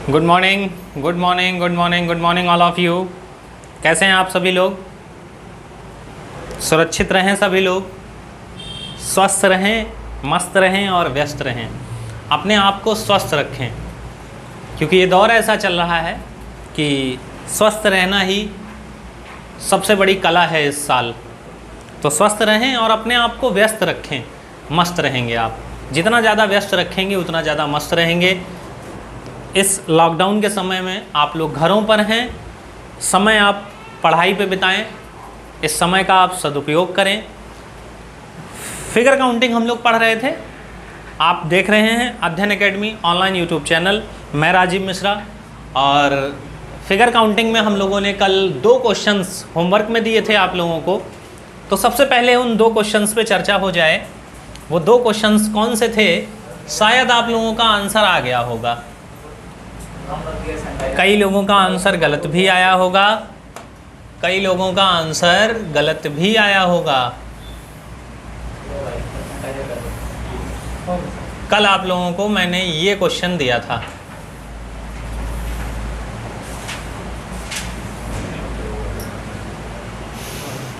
Good morning, good morning, good morning, good morning all of you. कैसे हैं आप सभी लोग? सुरक्षित रहें सभी लोग, स्वस्थ रहें, मस्त रहें और व्यस्त रहें। अपने आप को स्वस्थ रखें, क्योंकि ये दौर ऐसा चल रहा है कि स्वस्थ रहना ही सबसे बड़ी कला है इस साल। तो स्वस्थ रहें और अपने आप को व्यस्त रखें, मस्त रहेंगे आप। जितना ज़्यादा व्यस्त रखेंगे उतना ज़्यादा मस्त रहेंगे। इस लॉकडाउन के समय में आप लोग घरों पर हैं, समय आप पढ़ाई पे बिताएं, इस समय का आप सदुपयोग करें। फिगर काउंटिंग हम लोग पढ़ रहे थे, आप देख रहे हैं अध्ययन एकेडमी ऑनलाइन यूट्यूब चैनल। मैं राजीव मिश्रा, और फिगर काउंटिंग में हम लोगों ने कल 2 क्वेश्चंस होमवर्क में दिए थे आप लोगों को। तो सबसे पहले उन 2 क्वेश्चंस पे चर्चा हो जाए। वो 2 क्वेश्चंस कौन से थे? शायद आप लोगों का आंसर आ गया होगा, कई लोगों का आंसर गलत भी आया होगा, कई लोगों का आंसर गलत भी आया होगा। कल आप लोगों को मैंने ये क्वेश्चन दिया था,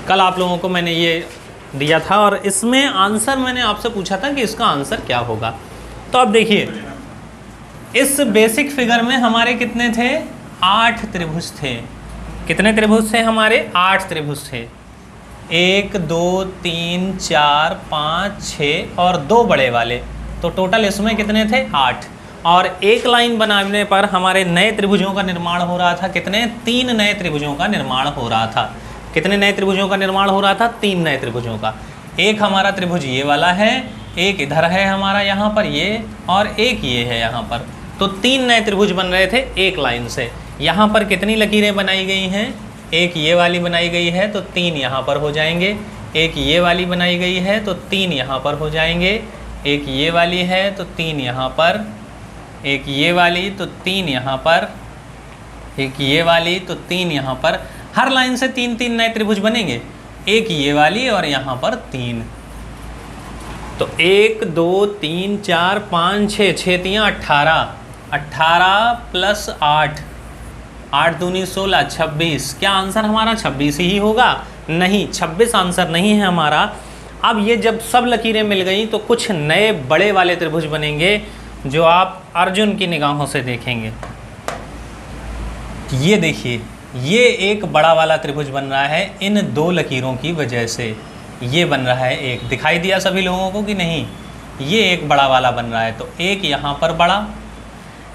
कल आप लोगों को मैंने ये दिया था, और इसमें आंसर मैंने आपसे पूछा था कि इसका आंसर क्या होगा। तो अब देखिए, इस बेसिक फिगर में हमारे कितने थे? 8 त्रिभुज थे। कितने त्रिभुज थे हमारे? 8 त्रिभुज थे। 1 2 3 4 5 6 और 2 बड़े वाले, तो टोटल इसमें कितने थे? 8। और एक लाइन बनाने पर हमारे नए त्रिभुजों का निर्माण हो रहा था। कितने? 3 नए त्रिभुजों का निर्माण हो रहा था। कितने नए त्रिभुजों का निर्माण हो रहा था? 3 नए त्रिभुजों का। एक हमारा त्रिभुज ये वाला है, एक इधर है हमारा यहाँ पर ये, और एक ये है यहाँ पर। तो 3 नए त्रिभुज बन रहे थे एक लाइन से। यहाँ पर कितनी लकीरें बनाई गई हैं? एक ये वाली बनाई गई है, तो 3 यहाँ पर हो जाएंगे। एक ये वाली बनाई गई है, तो 3 यहाँ पर हो जाएंगे। एक ये वाली है, तो 3 यहाँ पर। एक ये वाली, तो 3 यहाँ पर। एक ये वाली, तो 3 यहाँ पर। हर लाइन से 3-3 नए त्रिभुज बनेंगे। एक ये वाली और यहाँ पर 3। तो 1 2 3 4 5 6, 6 3 18, 18 प्लस 8, 8 दूनी 16, 26। क्या आंसर हमारा 26 ही होगा? नहीं, 26 आंसर नहीं है हमारा। अब ये जब सब लकीरें मिल गई तो कुछ नए बड़े वाले त्रिभुज बनेंगे, जो आप अर्जुन की निगाहों से देखेंगे। ये देखिए, ये एक बड़ा वाला त्रिभुज बन रहा है इन 2 लकीरों की वजह से। ये बन रहा है एक, दिखाई दिया सभी लोगों को कि नहीं? ये एक बड़ा वाला बन रहा है, तो एक यहाँ पर बड़ा।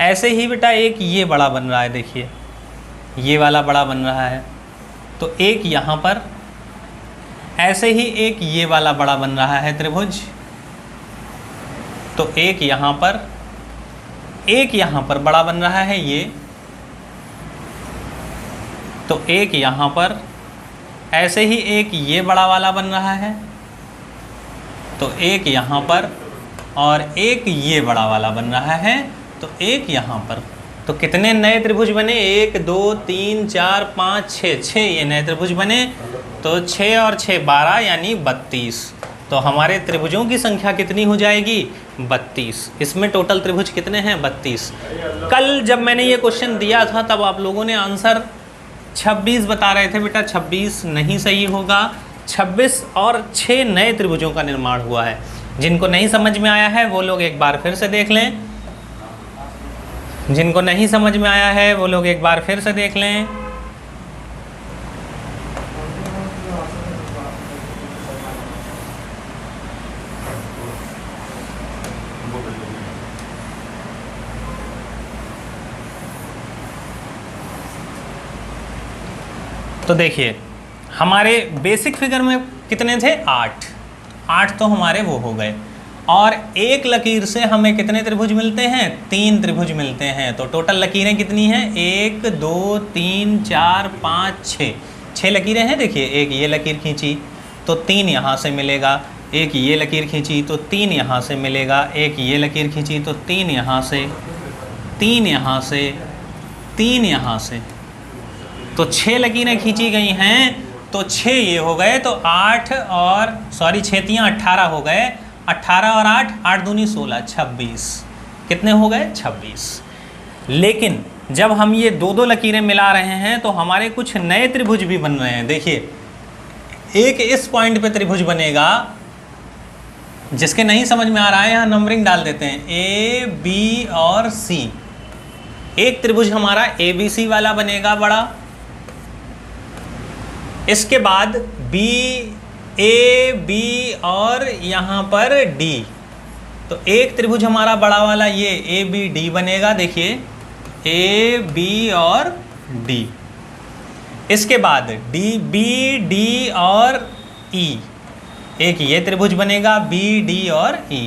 ऐसे ही बेटा एक ये बड़ा बन रहा है, देखिए ये वाला बड़ा बन रहा है, तो एक यहाँ पर। ऐसे ही एक ये वाला बड़ा बन रहा है त्रिभुज, तो एक यहाँ पर। एक यहाँ पर बड़ा बन रहा है ये, तो एक यहाँ पर। ऐसे ही एक ये बड़ा वाला बन रहा है, तो एक यहाँ पर। और एक ये बड़ा वाला बन रहा है, तो एक यहाँ पर। तो कितने नए त्रिभुज बने? 1 2 3 4 5 6, 6 ये नए त्रिभुज बने। तो 6 और 6 12, यानी 32। तो हमारे त्रिभुजों की संख्या कितनी हो जाएगी? 32। इसमें टोटल त्रिभुज कितने हैं? 32। कल जब मैंने ये क्वेश्चन दिया था तब आप लोगों ने आंसर 26 बता रहे थे। बेटा 26 नहीं सही होगा। 26 और 6 नए त्रिभुजों का निर्माण हुआ है। जिनको नहीं समझ में आया है वो लोग एक बार फिर से देख लें। जिनको नहीं समझ में आया है वो लोग एक बार फिर से देख लें। तो देखिए, हमारे बेसिक फिगर में कितने थे? 8। 8 तो हमारे वो हो गए। और एक लकीर से हमें कितने त्रिभुज मिलते हैं? 3 त्रिभुज मिलते हैं। तो टोटल लकीरें कितनी हैं? 1 2 3 4 5 6, 6 लकीरें हैं। देखिए, एक ये लकीर खींची तो 3 यहाँ से मिलेगा। एक ये लकीर खींची तो 3 यहाँ से मिलेगा। एक ये लकीर खींची तो 3 यहाँ से, 3 यहाँ से, 3 यहाँ से। तो 6 लकीरें खींची गई हैं, तो 6 ये हो गए। तो 8 और 6 3 18 हो गए। 18 और 8, 8 दूनी 16, 26। कितने हो गए? 26। लेकिन जब हम ये दो दो लकीरें मिला रहे हैं तो हमारे कुछ नए त्रिभुज भी बन रहे हैं। देखिए, एक इस पॉइंट पे त्रिभुज बनेगा, जिसके नहीं समझ में आ रहा है यहाँ नंबरिंग डाल देते हैं, ए बी और सी। एक त्रिभुज हमारा ए बी सी वाला बनेगा बड़ा, इसके बाद बी ए बी और यहाँ पर डी, तो एक त्रिभुज हमारा बड़ा वाला ये ए बी डी बनेगा। देखिए, ए बी और डी, इसके बाद डी बी डी और ई, एक ये त्रिभुज बनेगा बी डी और ई,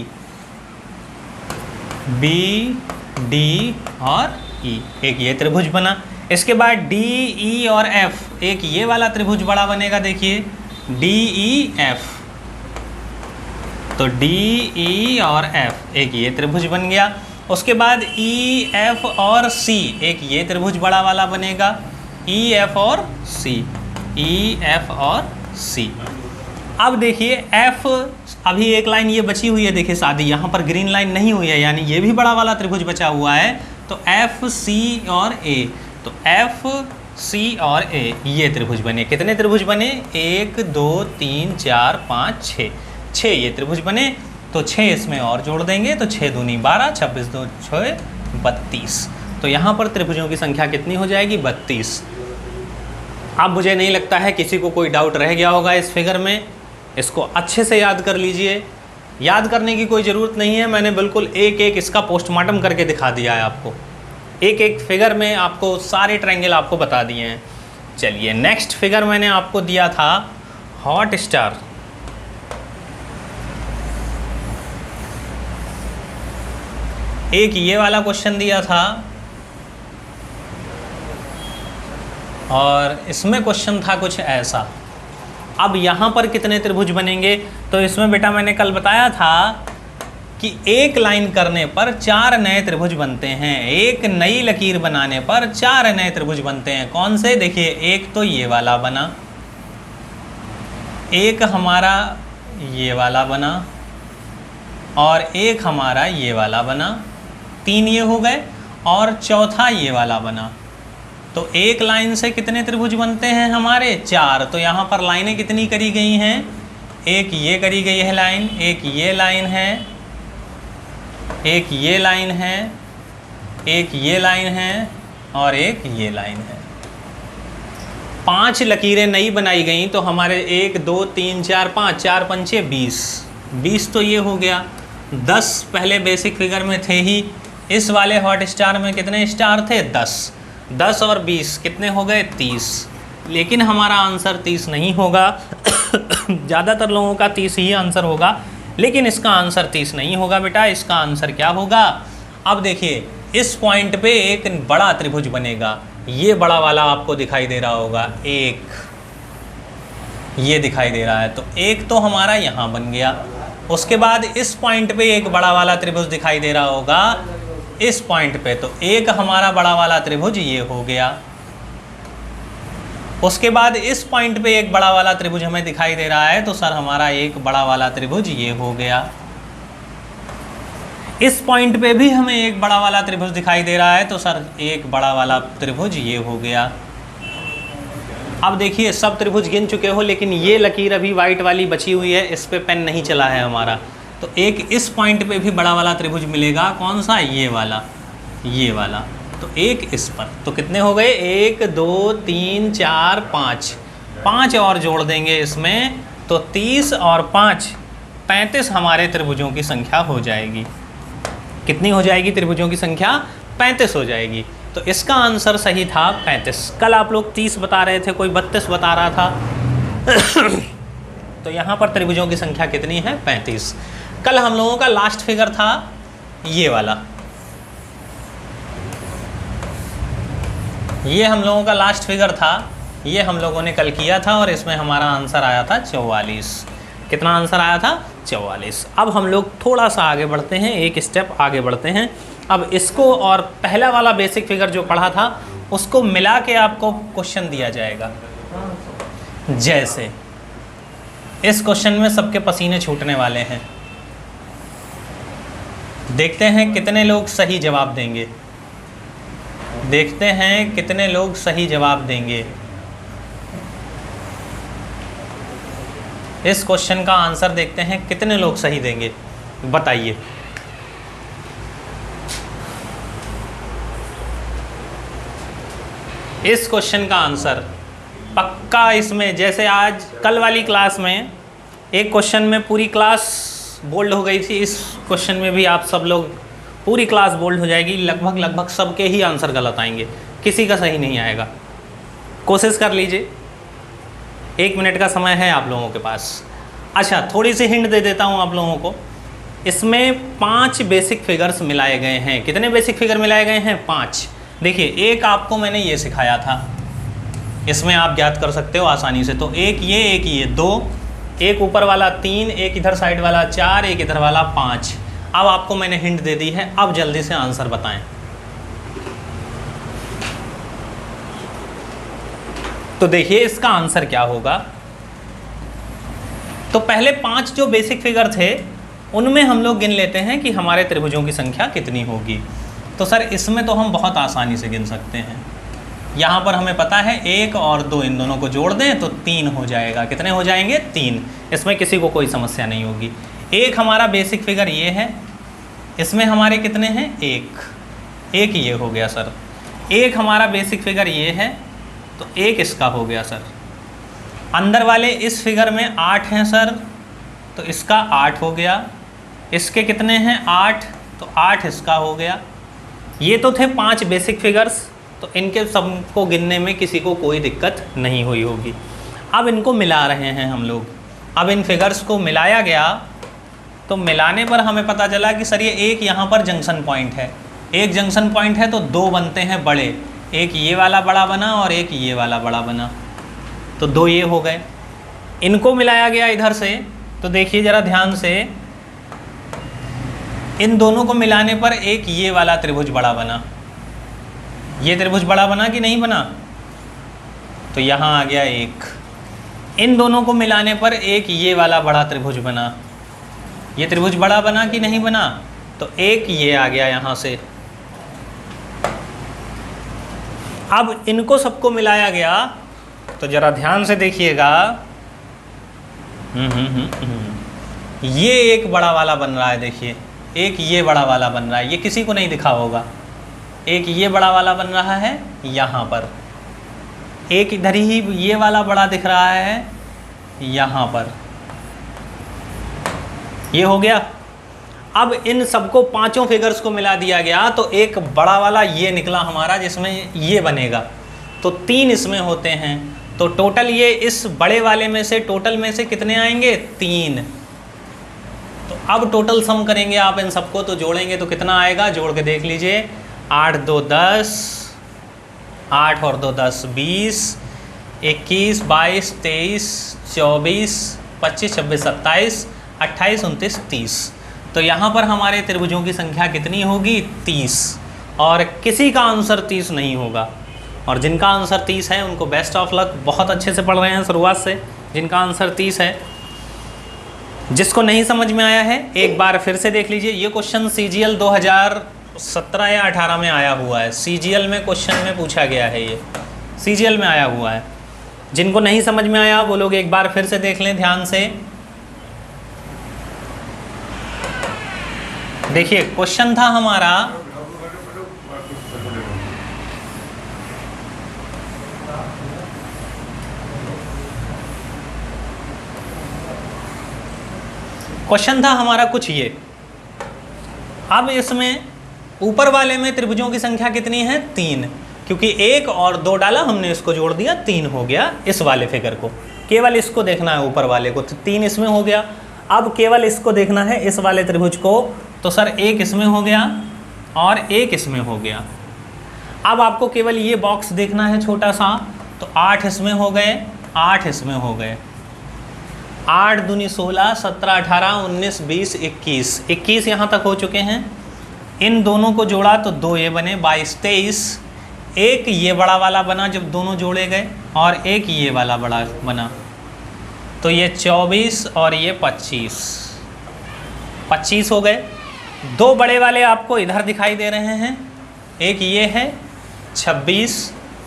बी डी और ई, एक ये त्रिभुज बना। इसके बाद डी ई और एफ, एक ये वाला त्रिभुज बड़ा बनेगा। देखिए, डी ई एफ, तो डी ई और एफ, एक ये त्रिभुज बन गया। उसके बाद ई एफ और सी, एक ये त्रिभुज बड़ा वाला बनेगा, ई एफ और सी, ई एफ और सी। अब देखिए एफ, अभी एक लाइन ये बची हुई है, देखिए सादी, यहाँ पर ग्रीन लाइन नहीं हुई है, यानी ये भी बड़ा वाला त्रिभुज बचा हुआ है। तो एफ सी और ए, तो एफ सी और ए ये त्रिभुज बने। कितने त्रिभुज बने? 1 2 3 4 5 6, 6 ये त्रिभुज बने। तो 6 इसमें और जोड़ देंगे तो 6 दूनी 12, 26 2 6 32। तो यहाँ पर त्रिभुजों की संख्या कितनी हो जाएगी? 32। अब मुझे नहीं लगता है किसी को कोई डाउट रह गया होगा इस फिगर में। इसको अच्छे से याद कर लीजिए, याद करने की कोई ज़रूरत नहीं है, मैंने बिल्कुल एक एक इसका पोस्टमार्टम करके दिखा दिया है आपको। एक एक फिगर में आपको सारे ट्रायंगल आपको बता दिए हैं। चलिए नेक्स्ट फिगर मैंने आपको दिया था हॉट स्टार। एक ये वाला क्वेश्चन दिया था और इसमें क्वेश्चन था कुछ ऐसा। अब यहाँ पर कितने त्रिभुज बनेंगे? तो इसमें बेटा मैंने कल बताया था कि एक लाइन करने पर 4 नए त्रिभुज बनते हैं, एक नई लकीर बनाने पर 4 नए त्रिभुज बनते हैं। कौन से? देखिए, एक तो ये वाला बना, एक हमारा ये वाला बना और एक हमारा ये वाला बना, 3 ये हो गए और चौथा ये वाला बना। तो एक लाइन से कितने त्रिभुज बनते हैं हमारे? 4। तो यहाँ पर लाइनें कितनी करी गई हैं? एक ये करी गई है लाइन, एक ये लाइन है, एक ये लाइन है, एक ये लाइन है और एक ये लाइन है। 5 लकीरें नई बनाई गई तो हमारे 1 2 3 4 5, 4 पंचे 20, 20 तो ये हो गया। 10 पहले बेसिक फिगर में थे ही। इस वाले हॉट स्टार में कितने स्टार थे? 10। 10 और 20 कितने हो गए? 30। लेकिन हमारा आंसर 30 नहीं होगा। ज़्यादातर लोगों का 30 ही आंसर होगा, लेकिन इसका आंसर 30 नहीं होगा बेटा। इसका आंसर क्या होगा? अब देखिए, इस पॉइंट पे एक बड़ा त्रिभुज बनेगा। ये बड़ा वाला आपको दिखाई दे रहा होगा, एक ये दिखाई दे रहा है, तो एक तो हमारा यहाँ बन गया। उसके बाद इस पॉइंट पे एक बड़ा वाला त्रिभुज दिखाई दे रहा होगा इस पॉइंट पे, तो एक हमारा बड़ा वाला त्रिभुज ये हो गया। उसके बाद इस पॉइंट पे एक बड़ा वाला त्रिभुज हमें दिखाई दे रहा है, तो सर हमारा एक बड़ा वाला त्रिभुज ये हो गया। इस पॉइंट पे भी हमें एक बड़ा वाला त्रिभुज दिखाई दे रहा है, तो सर एक बड़ा वाला त्रिभुज ये हो गया। अब देखिए, सब त्रिभुज गिन चुके हो, लेकिन ये लकीर अभी वाइट वाली बची हुई है, इस पे पेन नहीं चला है हमारा। तो एक इस पॉइंट पे भी बड़ा वाला त्रिभुज मिलेगा। कौन सा? ये वाला, ये वाला। तो एक इस पर, तो कितने हो गए? 1 2 3 4 5, 5 और जोड़ देंगे इसमें, तो 30 और 5 35 हमारे त्रिभुजों की संख्या हो जाएगी। कितनी हो जाएगी त्रिभुजों की संख्या? 35 हो जाएगी। तो इसका आंसर सही था 35। कल आप लोग 30 बता रहे थे, कोई 32 बता रहा था। तो यहाँ पर त्रिभुजों की संख्या कितनी है? 35। कल हम लोगों का लास्ट फिगर था ये वाला, ये हम लोगों का लास्ट फिगर था, ये हम लोगों ने कल किया था और इसमें हमारा आंसर आया था 44। कितना आंसर आया था? 44। अब हम लोग थोड़ा सा आगे बढ़ते हैं, एक स्टेप आगे बढ़ते हैं। अब इसको और पहला वाला बेसिक फिगर जो पढ़ा था उसको मिला के आपको क्वेश्चन दिया जाएगा। जैसे इस क्वेश्चन में सबके पसीने छूटने वाले हैं, देखते हैं कितने लोग सही जवाब देंगे। देखते हैं कितने लोग सही जवाब देंगे। इस क्वेश्चन का आंसर देखते हैं कितने लोग सही देंगे, बताइए। इस क्वेश्चन का आंसर पक्का इसमें, जैसे आज कल वाली क्लास में एक क्वेश्चन में पूरी क्लास बोल्ड हो गई थी, इस क्वेश्चन में भी आप सब लोग पूरी क्लास बोल्ड हो जाएगी। लगभग सबके ही आंसर गलत आएंगे, किसी का सही नहीं आएगा। कोशिश कर लीजिए, 1 मिनट का समय है आप लोगों के पास। अच्छा, थोड़ी सी हिंट दे देता हूँ आप लोगों को। इसमें 5 बेसिक फिगर्स मिलाए गए हैं। कितने बेसिक फिगर मिलाए गए हैं? 5। देखिए, एक आपको मैंने ये सिखाया था, इसमें आप ज्ञात कर सकते हो आसानी से। तो एक ये 2, एक ऊपर वाला 3, एक इधर साइड वाला 4, एक इधर वाला 5। अब आपको मैंने हिंट दे दी है, अब जल्दी से आंसर बताएं। तो देखिए इसका आंसर क्या होगा। तो पहले 5 जो बेसिक फिगर थे उनमें हम लोग गिन लेते हैं कि हमारे त्रिभुजों की संख्या कितनी होगी। तो सर इसमें तो हम बहुत आसानी से गिन सकते हैं। यहाँ पर हमें पता है 1 और 2, इन दोनों को जोड़ दें तो 3 हो जाएगा। कितने हो जाएंगे? 3। इसमें किसी को कोई समस्या नहीं होगी। एक हमारा बेसिक फिगर ये है, इसमें हमारे कितने हैं? 1 ये हो गया सर। एक हमारा बेसिक फिगर ये है, तो 1 इसका हो गया सर। अंदर वाले इस फिगर में 8 हैं सर, तो इसका 8 हो गया। इसके कितने हैं? 8, तो 8 इसका हो गया। ये तो थे 5 बेसिक फिगर्स, तो इनके सबको गिनने में किसी को कोई दिक्कत नहीं हुई होगी। अब इनको मिला रहे हैं हम लोग। अब इन फिगर्स को मिलाया गया, तो मिलाने पर हमें पता चला कि सर ये एक यहाँ पर जंक्शन पॉइंट है। एक जंक्शन पॉइंट है तो 2 बनते हैं बड़े, एक ये वाला बड़ा बना और एक ये वाला बड़ा बना, तो 2 ये हो गए। इनको मिलाया गया इधर से, तो देखिए ज़रा ध्यान से, इन दोनों को मिलाने पर एक ये वाला त्रिभुज बड़ा बना। ये त्रिभुज बड़ा बना कि नहीं बना? तो यहाँ आ गया 1। इन दोनों को मिलाने पर एक ये वाला बड़ा त्रिभुज बना। ये त्रिभुज बड़ा बना कि नहीं बना? तो एक ये आ गया यहाँ से। अब इनको सबको मिलाया गया, तो ज़रा ध्यान से देखिएगा, ये एक बड़ा वाला बन रहा है। देखिए, एक ये बड़ा वाला बन रहा है, ये किसी को नहीं दिखा होगा। एक ये बड़ा वाला बन रहा है यहाँ पर, एक इधर ही ये वाला बड़ा दिख रहा है यहाँ पर, ये हो गया। अब इन सबको 5 फिगर्स को मिला दिया गया, तो एक बड़ा वाला ये निकला हमारा, जिसमें ये बनेगा, तो 3 इसमें होते हैं। तो टोटल ये इस बड़े वाले में से, टोटल में से कितने आएंगे? 3। तो अब टोटल सम करेंगे आप इन सबको, तो जोड़ेंगे तो कितना आएगा? जोड़ के देख लीजिए। 8 2 10, 8 और 2 10, 20, 21 22 23 24 25 26 27 28 29 30। तो यहाँ पर हमारे त्रिभुजों की संख्या कितनी होगी? 30। और किसी का आंसर 30 नहीं होगा। और जिनका आंसर 30 है उनको बेस्ट ऑफ लक, बहुत अच्छे से पढ़ रहे हैं शुरुआत से। जिनका आंसर 30 है, जिसको नहीं समझ में आया है एक बार फिर से देख लीजिए। ये क्वेश्चन CGL 2017 या 18 में आया हुआ है। CGL में क्वेश्चन में पूछा गया है, ये CGL में आया हुआ है। जिनको नहीं समझ में आया वो लोग एक बार फिर से देख लें ध्यान से। देखिए क्वेश्चन था हमारा, कुछ ये। अब इसमें ऊपर वाले में त्रिभुजों की संख्या कितनी है? 3, क्योंकि 1 और 2 डाला हमने, इसको जोड़ दिया, 3 हो गया इस वाले फिगर को। केवल इसको देखना है ऊपर वाले को, तो 3 इसमें हो गया। अब केवल इसको देखना है इस वाले त्रिभुज को, तो सर 1 इसमें हो गया और 1 इसमें हो गया। अब आपको केवल ये बॉक्स देखना है छोटा सा, तो 8 इसमें हो गए, 8 इसमें हो गए। 8 दूनी 16, 17 18 19 20 21, 21 यहाँ तक हो चुके हैं। इन दोनों को जोड़ा तो 2 ये बने, 22 23। एक ये बड़ा वाला बना जब दोनों जोड़े गए, और एक ये वाला बड़ा बना, तो ये 24 और ये 25 हो गए। 2 बड़े वाले आपको इधर दिखाई दे रहे हैं, एक ये है 26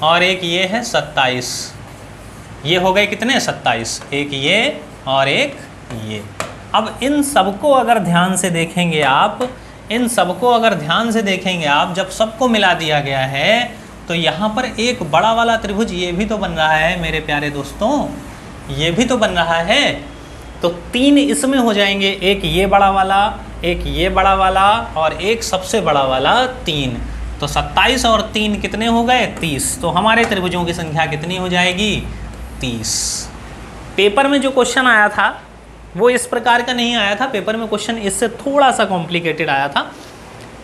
और एक ये है 27। ये हो गए कितने 27, एक ये और एक ये। अब इन सबको अगर ध्यान से देखेंगे आप, इन सबको अगर ध्यान से देखेंगे आप, जब सबको मिला दिया गया है तो यहाँ पर एक बड़ा वाला त्रिभुज ये भी तो बन रहा है मेरे प्यारे दोस्तों, ये भी तो बन रहा है। तो 3 इसमें हो जाएंगे, एक ये बड़ा वाला, एक ये बड़ा वाला और एक सबसे बड़ा वाला 3। तो 27 और 3 कितने हो गए 30। तो हमारे त्रिभुजों की संख्या कितनी हो जाएगी 30। पेपर में जो क्वेश्चन आया था वो इस प्रकार का नहीं आया था, पेपर में क्वेश्चन इससे थोड़ा सा कॉम्प्लिकेटेड आया था,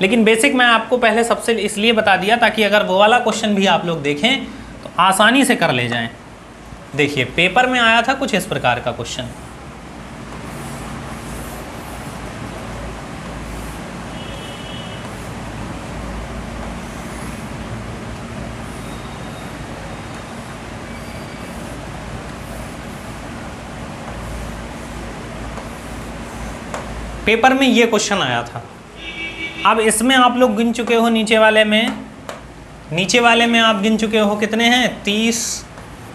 लेकिन बेसिक मैं आपको पहले सबसे इसलिए बता दिया ताकि अगर वो वाला क्वेश्चन भी आप लोग देखें तो आसानी से कर ले जाएं। देखिए पेपर में आया था कुछ इस प्रकार का क्वेश्चन। पेपर में ये क्वेश्चन आया था। अब इसमें आप लोग गिन चुके हो, नीचे वाले में आप गिन चुके हो कितने हैं 30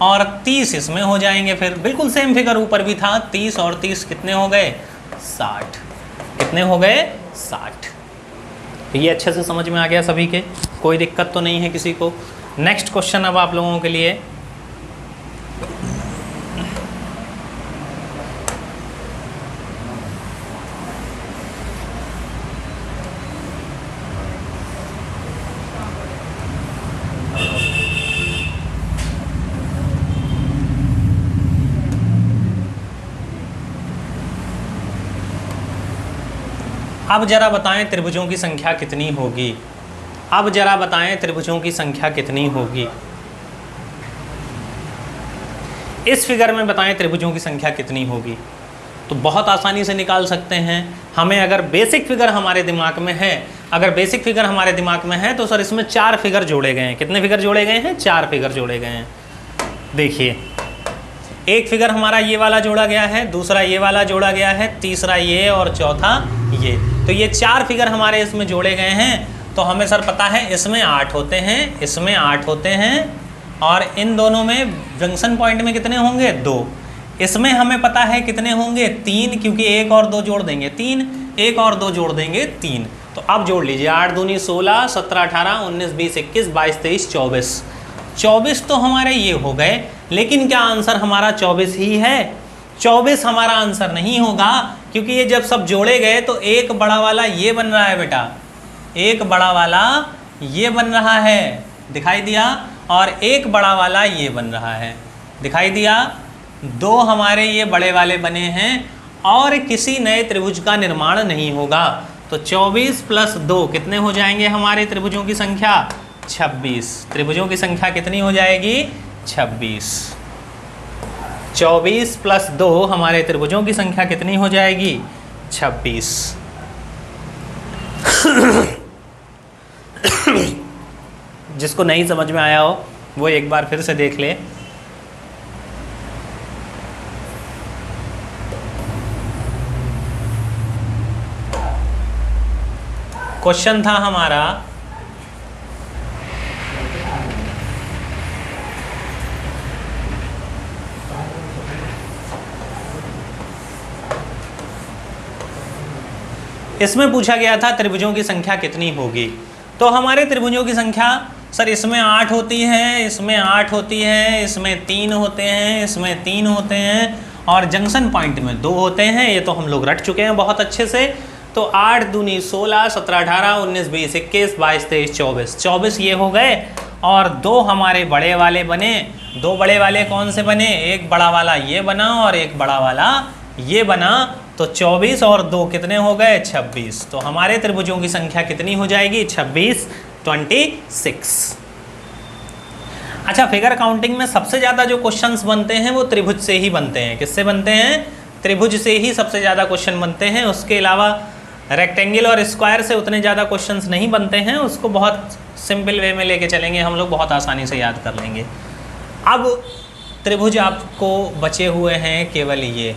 और 30 इसमें हो जाएंगे। फिर बिल्कुल सेम फिगर ऊपर भी था, 30 और 30 कितने हो गए 60। कितने हो गए 60। ये अच्छे से समझ में आ गया सभी के, कोई दिक्कत तो नहीं है किसी को। नेक्स्ट क्वेश्चन अब आप लोगों के लिए, अब जरा बताएं त्रिभुजों की संख्या कितनी होगी। अब जरा बताएं त्रिभुजों की संख्या कितनी होगी। इस फिगर में बताएं त्रिभुजों की संख्या कितनी होगी। तो बहुत आसानी से निकाल सकते हैं। हमें अगर बेसिक फिगर हमारे दिमाग में है, अगर बेसिक फिगर हमारे दिमाग में है तो सर इसमें 4 फिगर जोड़े गए हैं। कितने फिगर जोड़े गए हैं 4 फिगर जोड़े गए हैं। देखिए एक फिगर हमारा ये वाला जोड़ा गया है, दूसरा ये वाला जोड़ा गया है, तीसरा ये और चौथा ये। तो ये 4 फिगर हमारे इसमें जोड़े गए हैं। तो हमें सर पता है इसमें 8 होते हैं, इसमें 8 होते हैं और इन दोनों में जंक्शन पॉइंट में कितने होंगे 2। इसमें हमें पता है कितने होंगे 3, क्योंकि 1 और 2 जोड़ देंगे 3, 1 और 2 जोड़ देंगे 3। तो अब जोड़ लीजिए 8 दूनी 16, 17 18 19 20 21 22 23 24। 24 तो हमारे ये हो गए, लेकिन क्या आंसर हमारा 24 ही है? 24 हमारा आंसर नहीं होगा, क्योंकि ये जब सब जोड़े गए तो एक बड़ा वाला ये बन रहा है बेटा, एक बड़ा वाला ये बन रहा है, दिखाई दिया, और एक बड़ा वाला ये बन रहा है, दिखाई दिया। 2 हमारे ये बड़े वाले बने हैं और किसी नए त्रिभुज का निर्माण नहीं होगा। तो 24 + 2 कितने हो जाएंगे हमारे त्रिभुजों की संख्या 26। त्रिभुजों की संख्या कितनी हो जाएगी 26। 24 + 2 हमारे त्रिभुजों की संख्या कितनी हो जाएगी 26। जिसको नहीं समझ में आया हो वो एक बार फिर से देख ले। क्वेश्चन था हमारा इसमें पूछा गया था त्रिभुजों की संख्या कितनी होगी। तो हमारे त्रिभुजों की संख्या सर इसमें 8 होती है, इसमें 8 होती है, इसमें 3 होते हैं, इसमें 3 होते हैं और जंक्शन पॉइंट में 2 होते हैं। ये तो हम लोग रट चुके हैं बहुत अच्छे से। तो 8 दूनी 16, 17 18 19 20 21 22 23 24। 24 ये हो गए और 2 हमारे बड़े वाले बने। 2 बड़े वाले कौन से बने? एक बड़ा वाला ये बना और एक बड़ा वाला ये बना। तो 24 और 2 कितने हो गए 26। तो हमारे त्रिभुजों की संख्या कितनी हो जाएगी 26, 26। अच्छा, फिगर काउंटिंग में सबसे ज़्यादा जो क्वेश्चंस बनते हैं वो त्रिभुज से ही बनते हैं। किससे बनते हैं? त्रिभुज से ही सबसे ज़्यादा क्वेश्चन बनते हैं। उसके अलावा रेक्टेंगल और स्क्वायर से उतने ज़्यादा क्वेश्चंस नहीं बनते हैं। उसको बहुत सिंपल वे में लेके चलेंगे हम लोग, बहुत आसानी से याद कर लेंगे। अब त्रिभुज आपको बचे हुए हैं केवल ये।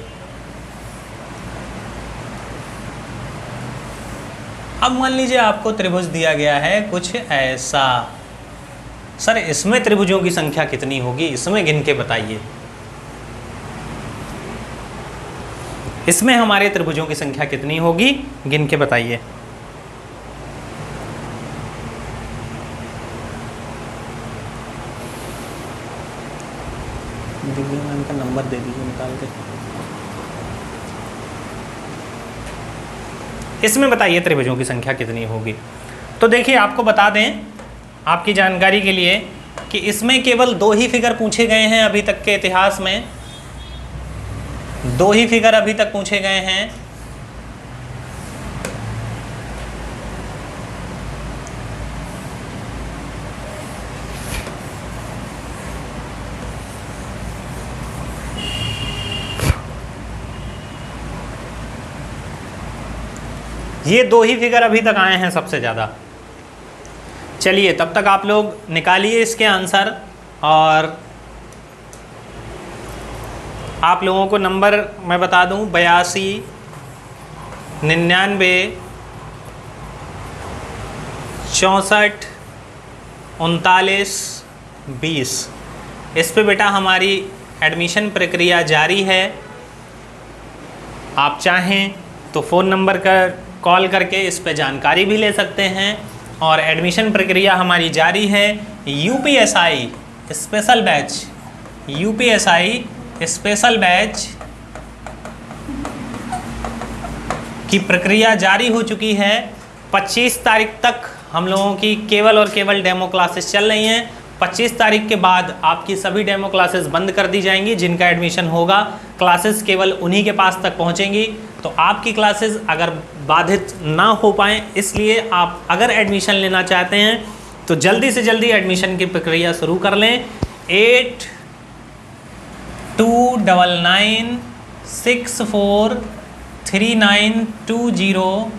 अब मान लीजिए आपको त्रिभुज दिया गया है कुछ ऐसा, सर इसमें त्रिभुजों की संख्या कितनी होगी, इसमें गिन के बताइए। इसमें हमारे त्रिभुजों की संख्या कितनी होगी, गिन के बताइए। दिव्या मैम का नंबर दे दीजिए निकाल के। इसमें बताइए त्रिभुजों की संख्या कितनी होगी। तो देखिए आपको बता दें आपकी जानकारी के लिए कि इसमें केवल 2 ही फिगर पूछे गए हैं अभी तक के इतिहास में, 2 ही फिगर अभी तक पूछे गए हैं। ये 2 ही फिगर अभी तक आए हैं सबसे ज़्यादा। चलिए तब तक आप लोग निकालिए इसके आंसर, और आप लोगों को नंबर मैं बता दूं 82, 99, 64, 39, 20। इस पे बेटा हमारी एडमिशन प्रक्रिया जारी है। आप चाहें तो फ़ोन नंबर का कॉल करके इस पे जानकारी भी ले सकते हैं, और एडमिशन प्रक्रिया हमारी जारी है। UPSI special batch, UPSI special batch की प्रक्रिया जारी हो चुकी है। 25 तारीख तक हम लोगों की केवल और केवल डेमो क्लासेस चल रही हैं। 25 तारीख के बाद आपकी सभी डेमो क्लासेस बंद कर दी जाएंगी। जिनका एडमिशन होगा क्लासेस केवल उन्हीं के पास तक पहुंचेंगी। तो आपकी क्लासेस अगर बाधित ना हो पाएँ, इसलिए आप अगर एडमिशन लेना चाहते हैं तो जल्दी से जल्दी एडमिशन की प्रक्रिया शुरू कर लें। 8299643920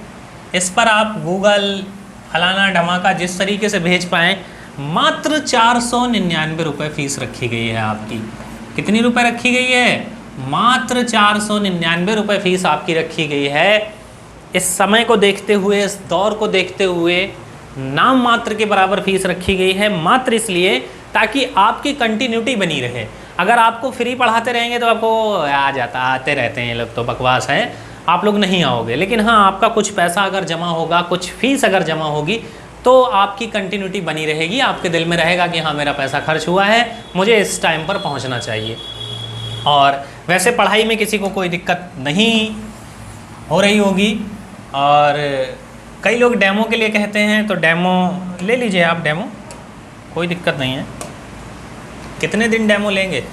इस पर आप गूगल फलाना ढमाका जिस तरीके से भेज पाएँ। मात्र 499 रुपये फ़ीस रखी गई है आपकी। कितनी रुपए रखी गई है? मात्र 499 रुपये फ़ीस आपकी रखी गई है। इस समय को देखते हुए, इस दौर को देखते हुए नाम मात्र के बराबर फ़ीस रखी गई है, मात्र इसलिए ताकि आपकी कंटिन्यूटी बनी रहे। अगर आपको फ्री पढ़ाते रहेंगे तो आपको आते रहते हैं ये लोग, तो बकवास है, आप लोग नहीं आओगे। लेकिन हाँ, आपका कुछ पैसा अगर जमा होगा, कुछ फ़ीस अगर जमा होगी, तो आपकी कंटिन्यूटी बनी रहेगी। आपके दिल में रहेगा कि हाँ मेरा पैसा खर्च हुआ है, मुझे इस टाइम पर पहुँचना चाहिए। और वैसे पढ़ाई में किसी को कोई दिक्कत नहीं हो रही होगी। और कई लोग डेमो के लिए कहते हैं, तो डेमो ले लीजिए आप, डेमो कोई दिक्कत नहीं है। कितने दिन डेमो लेंगे?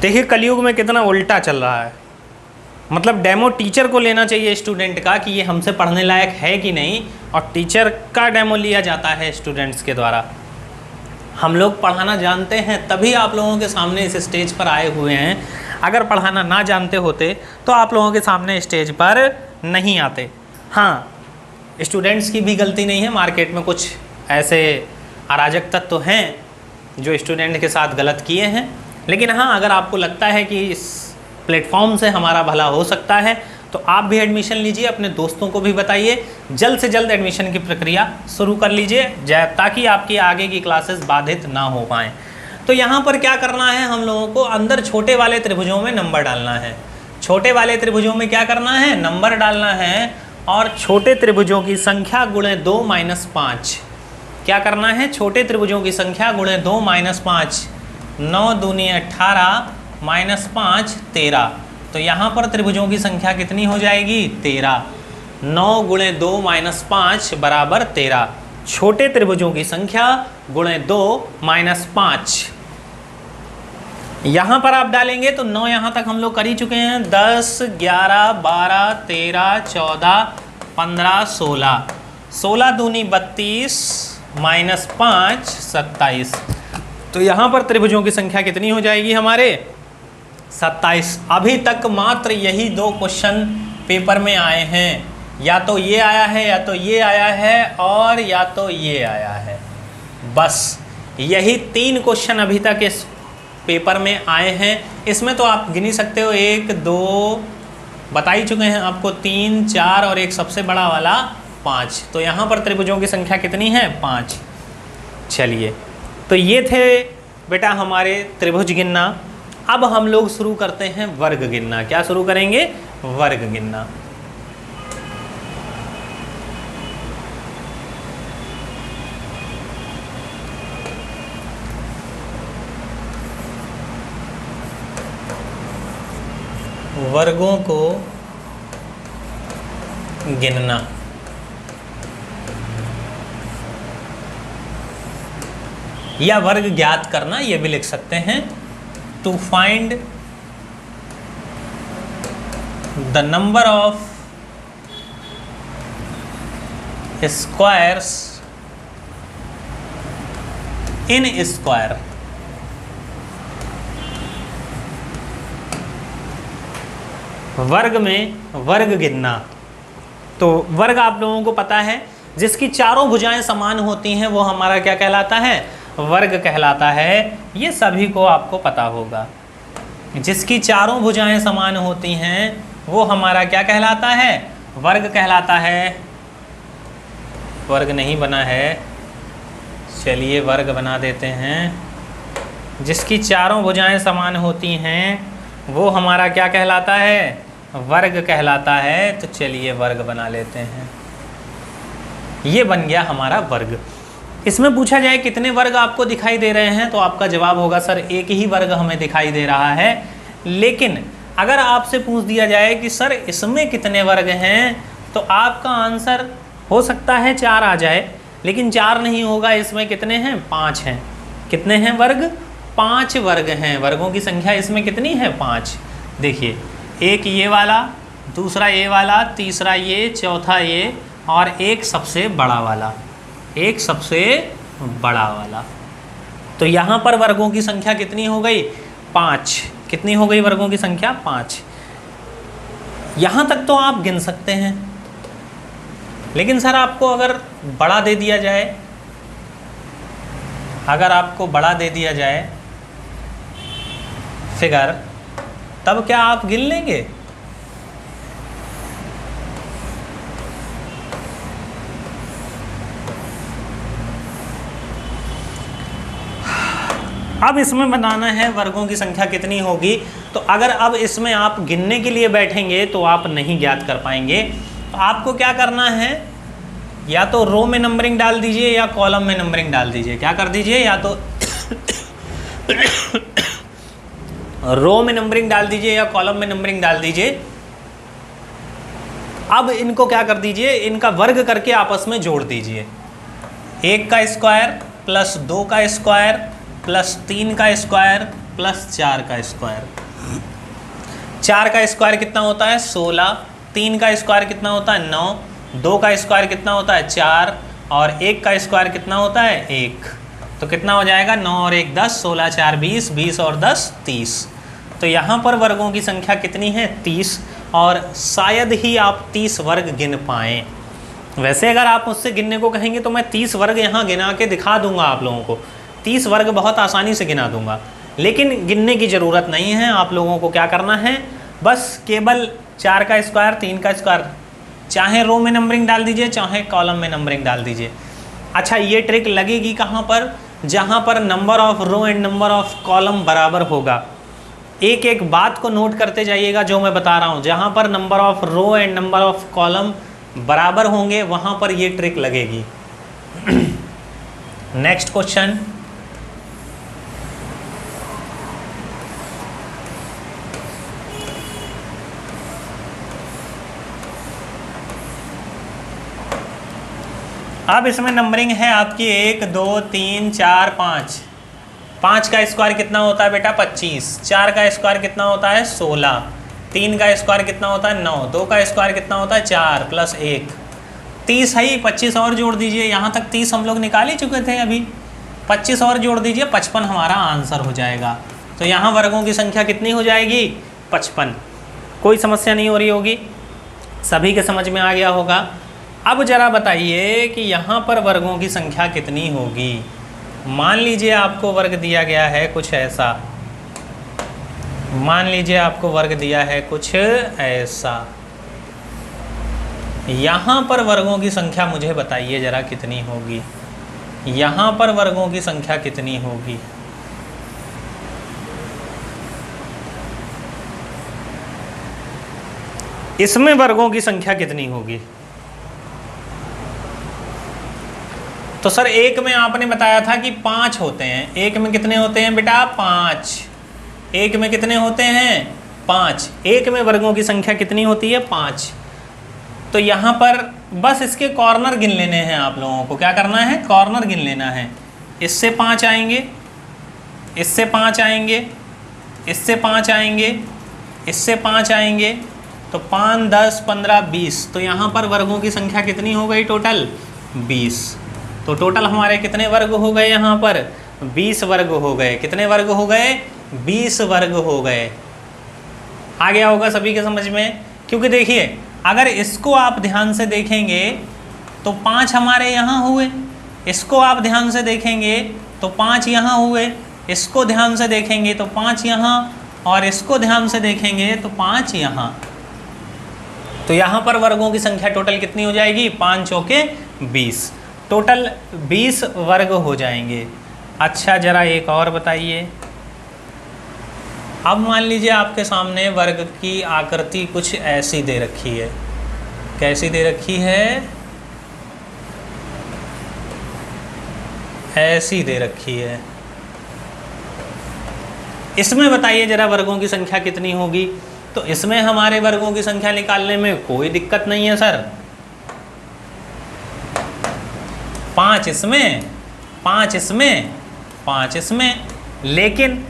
देखिए कलयुग में कितना उल्टा चल रहा है। मतलब डेमो टीचर को लेना चाहिए स्टूडेंट का कि ये हमसे पढ़ने लायक है कि नहीं, और टीचर का डेमो लिया जाता है स्टूडेंट्स के द्वारा। हम लोग पढ़ाना जानते हैं तभी आप लोगों के सामने इस स्टेज पर आए हुए हैं। अगर पढ़ाना ना जानते होते तो आप लोगों के सामने स्टेज पर नहीं आते। हाँ, स्टूडेंट्स की भी गलती नहीं है। मार्केट में कुछ ऐसे अराजक तत्व तो हैं जो स्टूडेंट के साथ गलत किए हैं। लेकिन हाँ, अगर आपको लगता है कि इस प्लेटफॉर्म से हमारा भला हो सकता है तो आप भी एडमिशन लीजिए, अपने दोस्तों को भी बताइए, जल्द से जल्द एडमिशन की प्रक्रिया शुरू कर लीजिए, ताकि आपकी आगे की क्लासेस बाधित ना हो पाएँ। तो यहाँ पर क्या करना है, हम लोगों को अंदर छोटे वाले त्रिभुजों में नंबर डालना है। छोटे वाले त्रिभुजों में क्या करना है? नंबर डालना है। और छोटे त्रिभुजों की संख्या गुणे 2 माइनस 5 क्या करना है? छोटे त्रिभुजों की संख्या गुणे 2 माइनस 5, 9 दूनी 18 माइनस 5 13। तो यहाँ पर त्रिभुजों की संख्या कितनी हो जाएगी? 13। 9 गुणे 2 माइनस 5 बराबर 13। छोटे त्रिभुजों की संख्या गुणे 2 माइनस 5। यहाँ पर आप डालेंगे तो 9 यहाँ तक हम लोग कर ही चुके हैं। 10, 11, 12, 13, 14, 15, 16। 16 दूनी 32 माइनस 5 27। तो यहाँ पर त्रिभुजों की संख्या कितनी हो जाएगी हमारे? 27। अभी तक मात्र यही 2 क्वेश्चन पेपर में आए हैं। या तो ये आया है, या तो ये आया है, और या तो ये आया है। बस यही 3 क्वेश्चन अभी तक इस पेपर में आए हैं। इसमें तो आप गिन ही सकते हो, 1 2 बता ही चुके हैं आपको, 3 4 और एक सबसे बड़ा वाला 5। तो यहाँ पर त्रिभुजों की संख्या कितनी है? 5। चलिए, तो ये थे बेटा हमारे त्रिभुज गिनना। अब हम लोग शुरू करते हैं वर्ग गिनना। क्या शुरू करेंगे? वर्ग गिनना। वर्गों को गिनना। या वर्ग ज्ञात करना, ये भी लिख सकते हैं। To find the number of squares in square. वर्ग में वर्ग गिनना। तो वर्ग आप लोगों को पता है, जिसकी चारों भुजाएं समान होती हैं वो हमारा क्या कहलाता है? वर्ग कहलाता है। ये सभी को आपको पता होगा। जिसकी चारों भुजाएं समान होती हैं वो हमारा क्या कहलाता है? वर्ग कहलाता है। वर्ग नहीं बना है, चलिए वर्ग बना देते हैं। जिसकी चारों भुजाएं समान होती हैं वो हमारा क्या कहलाता है? वर्ग कहलाता है। तो चलिए वर्ग बना लेते हैं। ये बन गया हमारा वर्ग। इसमें पूछा जाए कितने वर्ग आपको दिखाई दे रहे हैं, तो आपका जवाब होगा सर एक ही वर्ग हमें दिखाई दे रहा है। लेकिन अगर आपसे पूछ दिया जाए कि सर इसमें कितने वर्ग हैं, तो आपका आंसर हो सकता है 4 आ जाए, लेकिन 4 नहीं होगा। इसमें कितने हैं? 5 हैं। कितने हैं वर्ग? 5 वर्ग हैं। वर्गों की संख्या इसमें कितनी है? 5। देखिए, एक ये वाला, दूसरा ये वाला, तीसरा ये, चौथा ये, और एक सबसे बड़ा वाला। एक सबसे बड़ा वाला। तो यहाँ पर वर्गों की संख्या कितनी हो गई? 5। कितनी हो गई वर्गों की संख्या? 5। यहाँ तक तो आप गिन सकते हैं, लेकिन सर आपको अगर बड़ा दे दिया जाए, अगर आपको बड़ा दे दिया जाए फिगर, तब क्या आप गिन लेंगे? अब इसमें बताना है वर्गों की संख्या कितनी होगी। तो अगर अब इसमें आप गिनने के लिए बैठेंगे तो आप नहीं ज्ञात कर पाएंगे। तो आपको क्या करना है? या तो रो में नंबरिंग डाल दीजिए या कॉलम में नंबरिंग डाल दीजिए। क्या कर दीजिए? या तो रो में नंबरिंग डाल दीजिए या कॉलम में नंबरिंग डाल दीजिए। अब इनको क्या कर दीजिए? इनका वर्ग करके आपस में जोड़ दीजिए। 1 का स्क्वायर प्लस 2 का स्क्वायर प्लस 3 का स्क्वायर प्लस 4 का स्क्वायर। 4 का स्क्वायर कितना होता है? 16। 3 का स्क्वायर कितना होता है? 9। 2 का स्क्वायर कितना होता है? 4। और 1 का स्क्वायर कितना होता है? 1। तो कितना हो जाएगा? 9 और 1 10, 16 4 20, 20 और 10 30। तो यहाँ पर वर्गों की संख्या कितनी है? 30। और शायद ही आप 30 वर्ग गिन पाएँ। वैसे अगर आप मुझसे गिनने को कहेंगे तो मैं 30 वर्ग यहाँ गिना के दिखा दूंगा आप लोगों को। 30 वर्ग बहुत आसानी से गिना दूंगा, लेकिन गिनने की ज़रूरत नहीं है। आप लोगों को क्या करना है? बस केवल 4 का स्क्वायर, 3 का स्क्वायर, चाहे रो में नंबरिंग डाल दीजिए चाहे कॉलम में नंबरिंग डाल दीजिए। अच्छा, ये ट्रिक लगेगी कहाँ पर? जहाँ पर number of row and number of column बराबर होगा। एक एक बात को नोट करते जाइएगा जो मैं बता रहा हूँ। जहाँ पर number of row and number of column बराबर होंगे वहाँ पर ये ट्रिक लगेगी। Next question. अब इसमें नंबरिंग है आपकी 1 2 3 4 5। 5 का स्क्वायर कितना होता है बेटा? 25। 4 का स्क्वायर कितना होता है? 16। 3 का स्क्वायर कितना होता है? 9। 2 का स्क्वायर कितना होता है? 4 प्लस 1 30 है। 25 और जोड़ दीजिए। यहाँ तक 30 हम लोग निकाल ही चुके थे अभी। 25 और जोड़ दीजिए, 55 हमारा आंसर हो जाएगा। तो यहाँ वर्गों की संख्या कितनी हो जाएगी? 55। कोई समस्या नहीं हो रही होगी, सभी के समझ में आ गया होगा। अब ज़रा बताइए कि यहाँ पर वर्गों की संख्या कितनी होगी। मान लीजिए आपको वर्ग दिया गया है कुछ ऐसा। मान लीजिए आपको वर्ग दिया है कुछ ऐसा। यहाँ पर वर्गों की संख्या मुझे बताइए ज़रा कितनी होगी, यहाँ पर वर्गों की संख्या कितनी होगी। इसमें वर्गों की संख्या कितनी होगी। तो सर एक में आपने बताया था कि 5 होते हैं, एक में कितने होते हैं बेटा 5, एक में कितने होते हैं 5, एक में वर्गों की संख्या कितनी होती है 5। तो यहाँ पर बस इसके कॉर्नर गिन लेने हैं आप लोगों को, क्या करना है कॉर्नर गिन लेना है। इससे 5 आएंगे, इससे 5 आएंगे, इससे 5 आएंगे, इससे 5 आएंगे, तो 5 10 15 20। तो यहाँ पर वर्गों की संख्या कितनी हो गई टोटल 20। तो टोटल हमारे कितने वर्ग हो गए यहाँ पर 20 वर्ग हो गए। कितने वर्ग हो गए 20 वर्ग हो गए। आ गया होगा सभी के समझ में। क्योंकि देखिए अगर इसको आप ध्यान से देखेंगे तो 5 हमारे यहाँ हुए, इसको आप ध्यान से देखेंगे तो 5 यहाँ हुए, इसको ध्यान से देखेंगे तो 5 यहाँ, और इसको ध्यान से देखेंगे तो 5 यहाँ। तो यहाँ पर वर्गों की संख्या टोटल कितनी हो जाएगी 5 चौके 20, टोटल 20 वर्ग हो जाएंगे। अच्छा जरा एक और बताइए। अब मान लीजिए आपके सामने वर्ग की आकृति कुछ ऐसी दे रखी है। कैसी दे रखी है, ऐसी दे रखी है। इसमें बताइए जरा वर्गों की संख्या कितनी होगी। तो इसमें हमारे वर्गों की संख्या निकालने में कोई दिक्कत नहीं है सर। 5 इसमें, 5 इसमें, 5 इसमें, लेकिन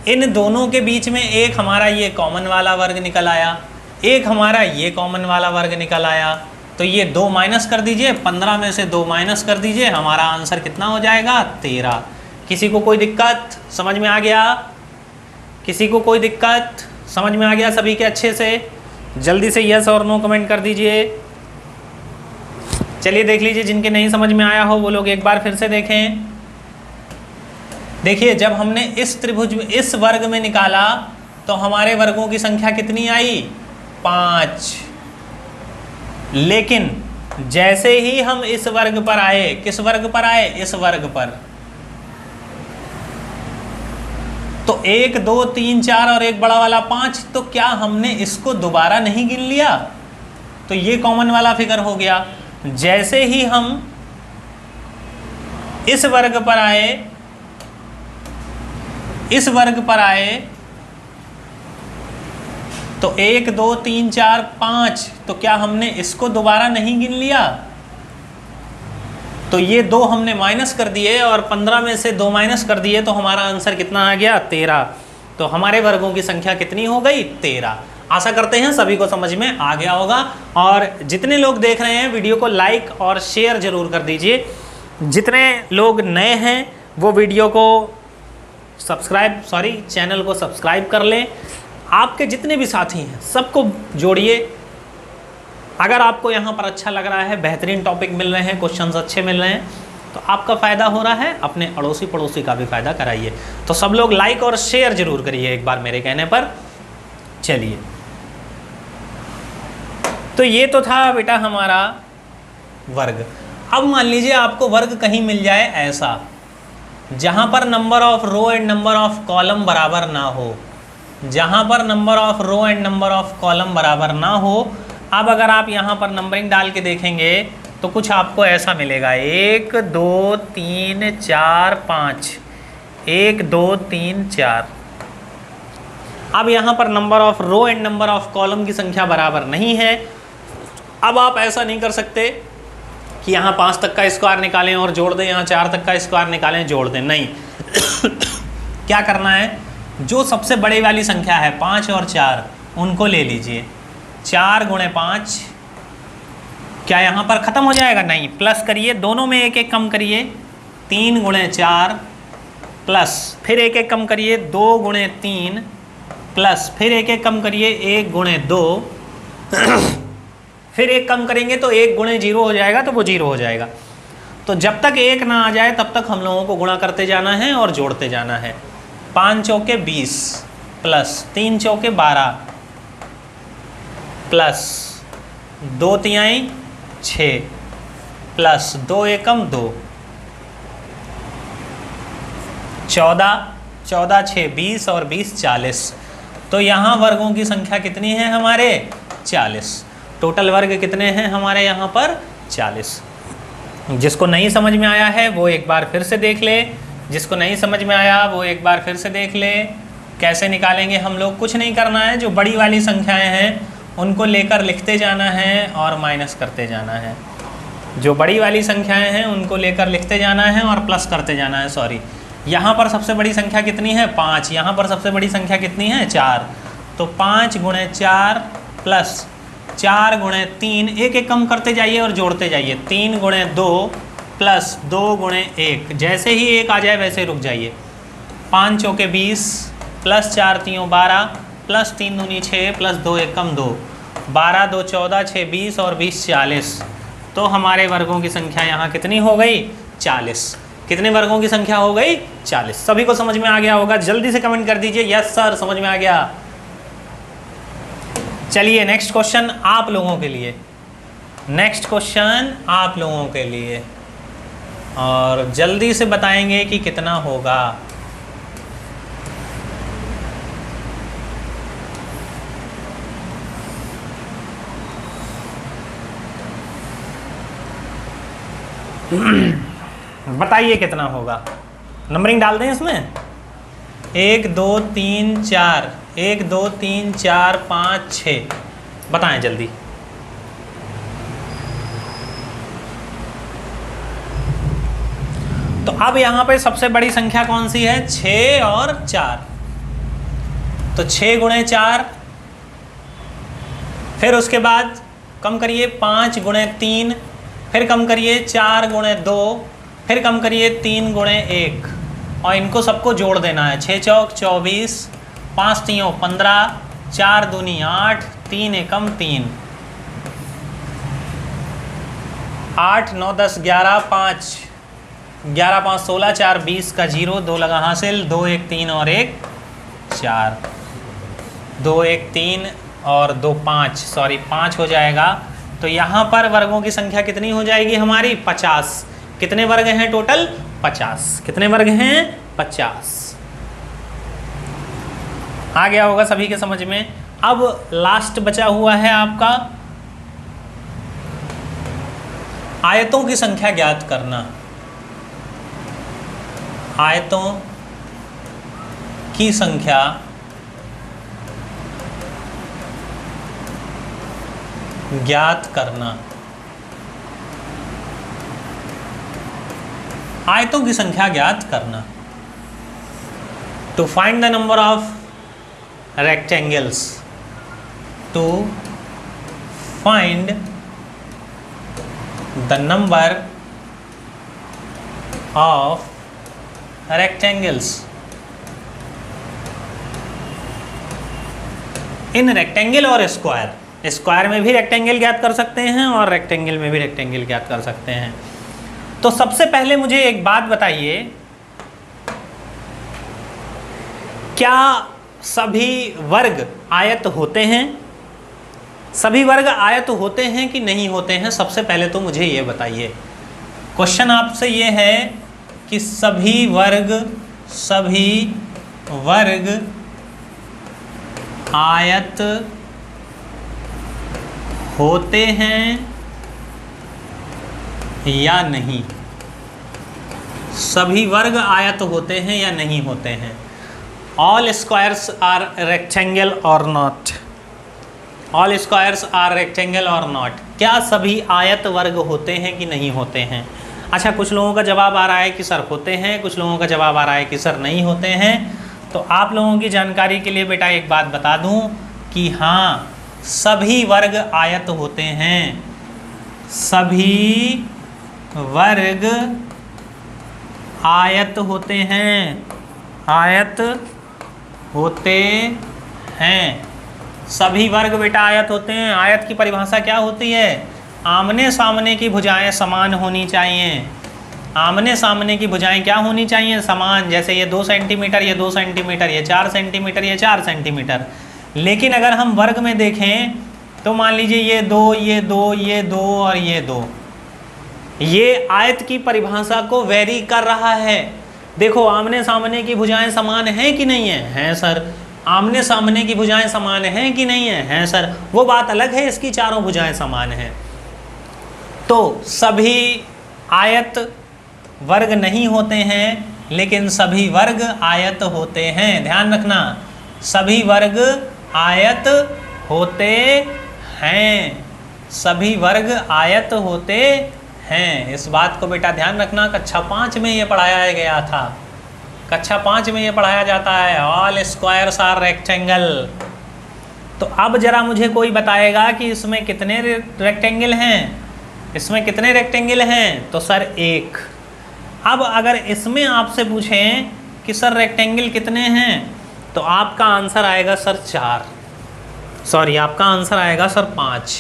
इन दोनों के बीच में एक हमारा ये कॉमन वाला वर्ग निकल आया, एक हमारा ये कॉमन वाला वर्ग निकल आया। तो ये 2 माइनस कर दीजिए, 15 में से 2 माइनस कर दीजिए, हमारा आंसर कितना हो जाएगा 13। किसी को कोई दिक्कत, समझ में आ गया? किसी को कोई दिक्कत, समझ में आ गया सभी के अच्छे से? जल्दी से यस और नो कमेंट कर दीजिए। चलिए देख लीजिए, जिनके नहीं समझ में आया हो वो लोग एक बार फिर से देखें। देखिए जब हमने इस त्रिभुज में, इस वर्ग में निकाला तो हमारे वर्गों की संख्या कितनी आई 5। लेकिन जैसे ही हम इस वर्ग पर आए, किस वर्ग पर आए, इस वर्ग पर, तो 1 2 3 4 और एक बड़ा वाला 5, तो क्या हमने इसको दोबारा नहीं गिन लिया? तो ये कॉमन वाला फिगर हो गया। जैसे ही हम इस वर्ग पर आए, इस वर्ग पर आए, तो 1 2 3 4 5, तो क्या हमने इसको दोबारा नहीं गिन लिया? तो ये 2 हमने माइनस कर दिए और 15 में से 2 माइनस कर दिए, तो हमारा आंसर कितना आ गया 13। तो हमारे वर्गों की संख्या कितनी हो गई 13। आशा करते हैं सभी को समझ में आ गया होगा। और जितने लोग देख रहे हैं वीडियो को लाइक और शेयर जरूर कर दीजिए। जितने लोग नए हैं वो वीडियो को चैनल को सब्सक्राइब कर लें। आपके जितने भी साथी हैं सबको जोड़िए। अगर आपको यहाँ पर अच्छा लग रहा है, बेहतरीन टॉपिक मिल रहे हैं, क्वेश्चंस अच्छे मिल रहे हैं, तो आपका फ़ायदा हो रहा है, अपने अड़ोसी पड़ोसी का भी फ़ायदा कराइए। तो सब लोग लाइक और शेयर जरूर करिए एक बार मेरे कहने पर। चलिए, तो ये तो था बेटा हमारा वर्ग। अब मान लीजिए आपको वर्ग कहीं मिल जाए ऐसा जहाँ पर number of row and number of column बराबर ना हो, जहाँ पर number of row and number of column बराबर ना हो। अब अगर आप यहाँ पर नंबरिंग डाल के देखेंगे तो कुछ आपको ऐसा मिलेगा 1 2 3 4 5, 1 2 3 4। अब यहाँ पर number of row and number of column की संख्या बराबर नहीं है। अब आप ऐसा नहीं कर सकते कि यहाँ 5 तक का स्क्वायर निकालें और जोड़ दें, यहाँ 4 तक का स्क्वायर निकालें जोड़ दें, नहीं। क्या करना है, जो सबसे बड़ी वाली संख्या है 5 और 4, उनको ले लीजिए। 4 × 5, क्या यहाँ पर ख़त्म हो जाएगा? नहीं, प्लस करिए, दोनों में एक एक कम करिए। 3 × 4 प्लस, फिर एक एक कम करिए 2 × 3 प्लस, फिर एक एक कम करिए 1 × 2 फिर एक कम करेंगे तो 1 × 0 हो जाएगा, तो वो 0 हो जाएगा। तो जब तक 1 ना आ जाए तब तक हम लोगों को गुणा करते जाना है और जोड़ते जाना है। 5 चौके 20 प्लस 3 चौके 12 प्लस 2 तिहाई 6 प्लस 2 एकम 2, 14, 14 6 20 और 20 40। तो यहाँ वर्गों की संख्या कितनी है हमारे? 40। टोटल वर्ग कितने हैं हमारे यहाँ पर? 40। जिसको नहीं समझ में आया है वो एक बार फिर से देख ले, जिसको नहीं समझ में आया वो एक बार फिर से देख ले। कैसे निकालेंगे हम लोग? कुछ नहीं करना है, जो बड़ी वाली संख्याएं हैं उनको लेकर लिखते जाना है और माइनस करते जाना है। जो बड़ी वाली संख्याएं हैं उनको लेकर लिखते जाना है और प्लस करते जाना है। सॉरी, यहाँ पर सबसे बड़ी संख्या कितनी है? 5। यहाँ पर सबसे बड़ी संख्या कितनी है? 4। तो 5 गुणे 4 प्लस 4 गुणे 3, एक एक कम करते जाइए और जोड़ते जाइए। 3 गुणे 2 प्लस 2 गुणे 1, जैसे ही 1 आ जाए वैसे रुक जाइए। 5 चौके 20 प्लस 4 तीयों 12 प्लस 3 दूनी 6 प्लस 2 एकम 2, 12 2 14, 6 20 और 20 40। तो हमारे वर्गों की संख्या यहाँ कितनी हो गई? 40। कितने वर्गों की संख्या हो गई? 40। सभी को समझ में आ गया होगा? जल्दी से कमेंट कर दीजिए यस सर समझ में आ गया। चलिए नेक्स्ट क्वेश्चन आप लोगों के लिए, नेक्स्ट क्वेश्चन आप लोगों के लिए, और जल्दी से बताएंगे कि कितना होगा। बताइए कितना होगा? नंबरिंग डाल दें इसमें। 1 2 3 4, 1 2 3 4 5 6। बताएं जल्दी। तो अब यहाँ पे सबसे बड़ी संख्या कौन सी है? 6 और 4। तो 6 गुणे 4, फिर उसके बाद कम करिए 5 गुणे 3, फिर कम करिए 4 गुणे 2, फिर कम करिए 3 गुणे 1, और इनको सबको जोड़ देना है। 6 चौक 24, 5 तीयों 15, 4 दूनी 8, 3 एकम 3, 8 9 10 11, 5 11 5 16, 4 20 का 0, 2 लगा हासिल, 2 1 3 और 1 4, 2 1 3 और 2 5, सॉरी 5 हो जाएगा। तो यहाँ पर वर्गों की संख्या कितनी हो जाएगी हमारी? 50। कितने वर्ग हैं टोटल? 50। कितने वर्ग हैं? 50। आ गया होगा सभी के समझ में। अब लास्ट बचा हुआ है आपका आयतों की संख्या ज्ञात करना। आयतों की संख्या ज्ञात करना। आयतों की संख्या ज्ञात करना। To find the number of rectangles, to find the number of rectangles in rectangle और स्क्वायर। स्क्वायर में भी रेक्टेंगल ज्ञात कर सकते हैं और रेक्टेंगल में भी रेक्टेंगल ज्ञात कर सकते हैं। तो सबसे पहले मुझे एक बात बताइए, क्या सभी वर्ग आयत होते हैं? सभी वर्ग आयत होते हैं कि नहीं होते हैं? सबसे पहले तो मुझे ये बताइए। क्वेश्चन आपसे ये है कि सभी वर्ग आयत होते हैं या नहीं? सभी वर्ग आयत होते हैं या नहीं होते हैं? All squares are rectangle or not? All squares are rectangle or not? क्या सभी आयत वर्ग होते हैं कि नहीं होते हैं? अच्छा, कुछ लोगों का जवाब आ रहा है कि सर होते हैं, कुछ लोगों का जवाब आ रहा है कि सर नहीं होते हैं। तो आप लोगों की जानकारी के लिए बेटा एक बात बता दूं कि हाँ, सभी वर्ग आयत होते हैं। सभी वर्ग आयत होते हैं। आयत होते हैं। सभी वर्ग बेटा आयत होते हैं। आयत की परिभाषा क्या होती है? आमने सामने की भुजाएं समान होनी चाहिए। आमने सामने की भुजाएं क्या होनी चाहिए? समान। जैसे ये 2 सेंटीमीटर, ये 2 सेंटीमीटर, ये 4 सेंटीमीटर, ये 4 सेंटीमीटर। लेकिन अगर हम वर्ग में देखें तो मान लीजिए ये दो, ये दो, ये दो और ये दो, ये आयत की परिभाषा को वेरी कर रहा है। देखो आमने सामने की भुजाएं समान हैं कि नहीं है? हैं सर। आमने सामने की भुजाएं समान हैं कि नहीं है? हैं सर। वो बात अलग है, इसकी चारों भुजाएं समान हैं। तो सभी आयत वर्ग नहीं होते हैं, लेकिन सभी वर्ग आयत होते हैं। ध्यान रखना, सभी वर्ग आयत होते हैं, सभी वर्ग आयत होते हैं। इस बात को बेटा ध्यान रखना, कक्षा 5 में ये पढ़ाया गया था, कक्षा 5 में ये पढ़ाया जाता है, ऑल स्क्वायर्स आर रेक्टेंगल। तो अब जरा मुझे कोई बताएगा कि इसमें कितने रेक्टेंगल हैं? इसमें कितने रेक्टेंगल हैं? तो सर एक। अब अगर इसमें आपसे पूछें कि सर रेक्टेंगल कितने हैं, तो आपका आंसर आएगा सर 4, सॉरी आपका आंसर आएगा सर 5।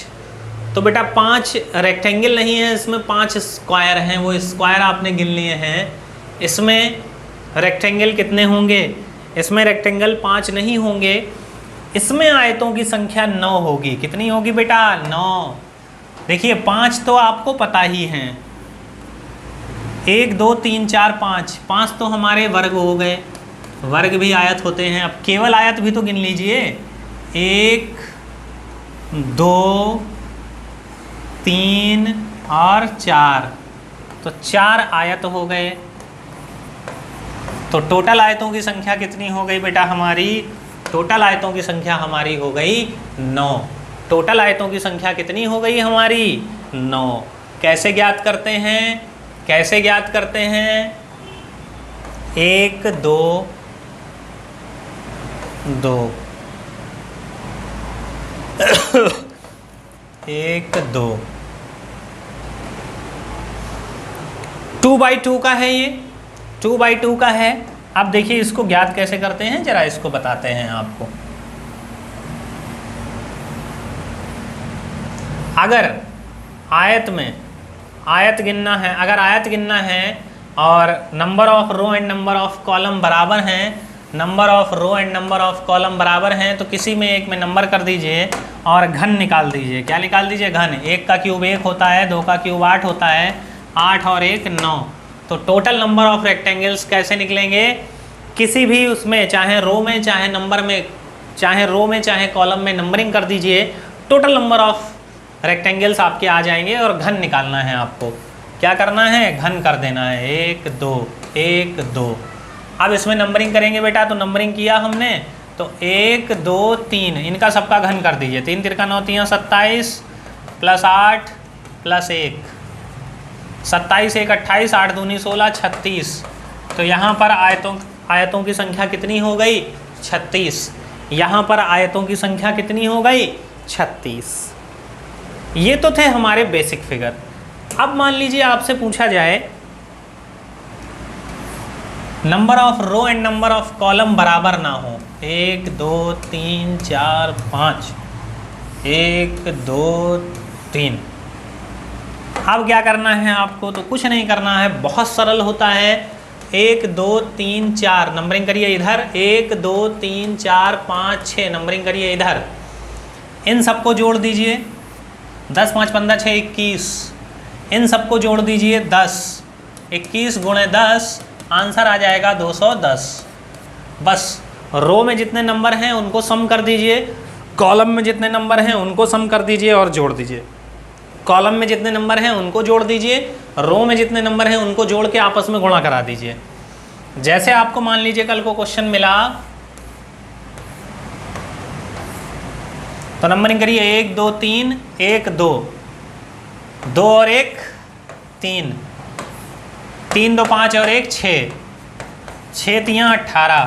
तो बेटा 5 रेक्टेंगल नहीं है, इसमें 5 स्क्वायर हैं, वो स्क्वायर आपने गिन लिए हैं। इसमें रेक्टेंगल कितने होंगे? इसमें रेक्टेंगल 5 नहीं होंगे, इसमें आयतों की संख्या 9 होगी। कितनी होगी बेटा? 9। देखिए 5 तो आपको पता ही हैं, 1 2 3 4 5, 5 तो हमारे वर्ग हो गए, वर्ग भी आयत होते हैं। अब केवल आयत भी तो गिन लीजिए, 1 2 3 और 4, तो 4 आयत हो गए। तो टोटल आयतों की संख्या कितनी हो गई बेटा हमारी? टोटल आयतों की संख्या हमारी हो गई 9। टोटल आयतों की संख्या कितनी हो गई हमारी? 9। कैसे ज्ञात करते हैं? कैसे ज्ञात करते हैं? 1 2 2 1 2 2/2 का है, ये 2/2 का है। अब देखिए इसको ज्ञात कैसे करते हैं, जरा इसको बताते हैं आपको। अगर आयत में आयत गिनना है, अगर आयत गिनना है और number of row and number of column बराबर हैं, number of row and number of column बराबर हैं, तो किसी में एक में नंबर कर दीजिए और घन निकाल दीजिए। क्या निकाल दीजिए? घन। 1 का क्यूब 1 होता है, 2 का क्यूब 8 होता है, 8 और 1 9। तो टोटल नंबर ऑफ रेक्टेंगल्स कैसे निकलेंगे? किसी भी उसमें, चाहे रो में चाहे नंबर में, चाहे रो में चाहे कॉलम में नंबरिंग कर दीजिए, टोटल नंबर ऑफ रेक्टेंगल्स आपके आ जाएंगे। और घन निकालना है आपको। क्या करना है? घन कर देना है। 1 2 1 2। अब इसमें नंबरिंग करेंगे बेटा, तो नंबरिंग किया हमने, तो 1 2 3, इनका सबका घन कर दीजिए। 3 तिरका 9 3 27 प्लस 8 प्लस 1, 27 1 28, 8 दूनी 16, 36। तो यहाँ पर आयतों की संख्या कितनी हो गई? 36। यहाँ पर आयतों की संख्या कितनी हो गई? 36। ये तो थे हमारे बेसिक फिगर। अब मान लीजिए आपसे पूछा जाए number of row and number of column बराबर ना हो, 1 2 3 4 5, 1 2 3। अब क्या करना है आपको? तो कुछ नहीं करना है, बहुत सरल होता है। 1 2 3 4 नंबरिंग करिए इधर, 1 2 3 4 5 6 नंबरिंग करिए इधर। इन सबको जोड़ दीजिए, 10 5 15 6 21। इन सबको जोड़ दीजिए 10, 21 गुणे 10, आंसर आ जाएगा 210। बस रो में जितने नंबर हैं उनको सम कर दीजिए, कॉलम में जितने नंबर हैं उनको सम कर दीजिए और जोड़ दीजिए। कॉलम में जितने नंबर हैं उनको जोड़ दीजिए, रो में जितने नंबर हैं उनको जोड़ के आपस में गुणा करा दीजिए। जैसे आपको मान लीजिए कल को क्वेश्चन मिला, तो नंबरिंग करिए 1 2 3 1 2, 2 और 1 3, 3 2 5 और 1 6, 6 3 18।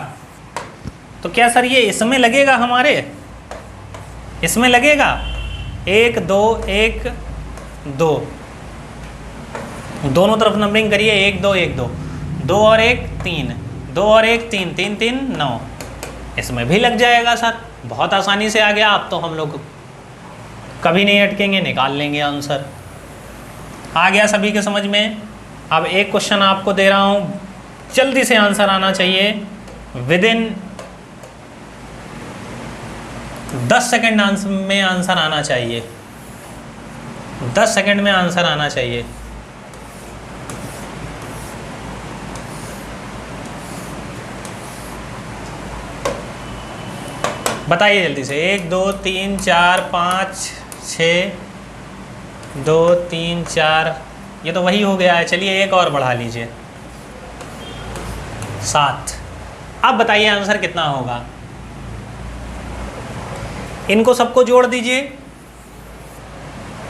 तो क्या सर ये इसमें लगेगा? हमारे इसमें लगेगा 1 2 1 2, दोनों तरफ नंबरिंग करिए 1 2 1 2, 2 और 1 3, 2 और 1 3, 3 3 9। इसमें भी लग जाएगा सर, बहुत आसानी से आ गया। अब तो हम लोग कभी नहीं अटकेंगे, निकाल लेंगे आंसर। आ गया सभी के समझ में? अब एक क्वेश्चन आपको दे रहा हूँ, जल्दी से आंसर आना चाहिए। विदिन 10 सेकंड में आंसर आना चाहिए, 10 सेकंड में आंसर आना चाहिए। बताइए जल्दी से। 1 2 3 4 5 6, 2 3 4, ये तो वही हो गया है। चलिए एक और बढ़ा लीजिए, 7। अब बताइए आंसर कितना होगा। इनको सबको जोड़ दीजिए।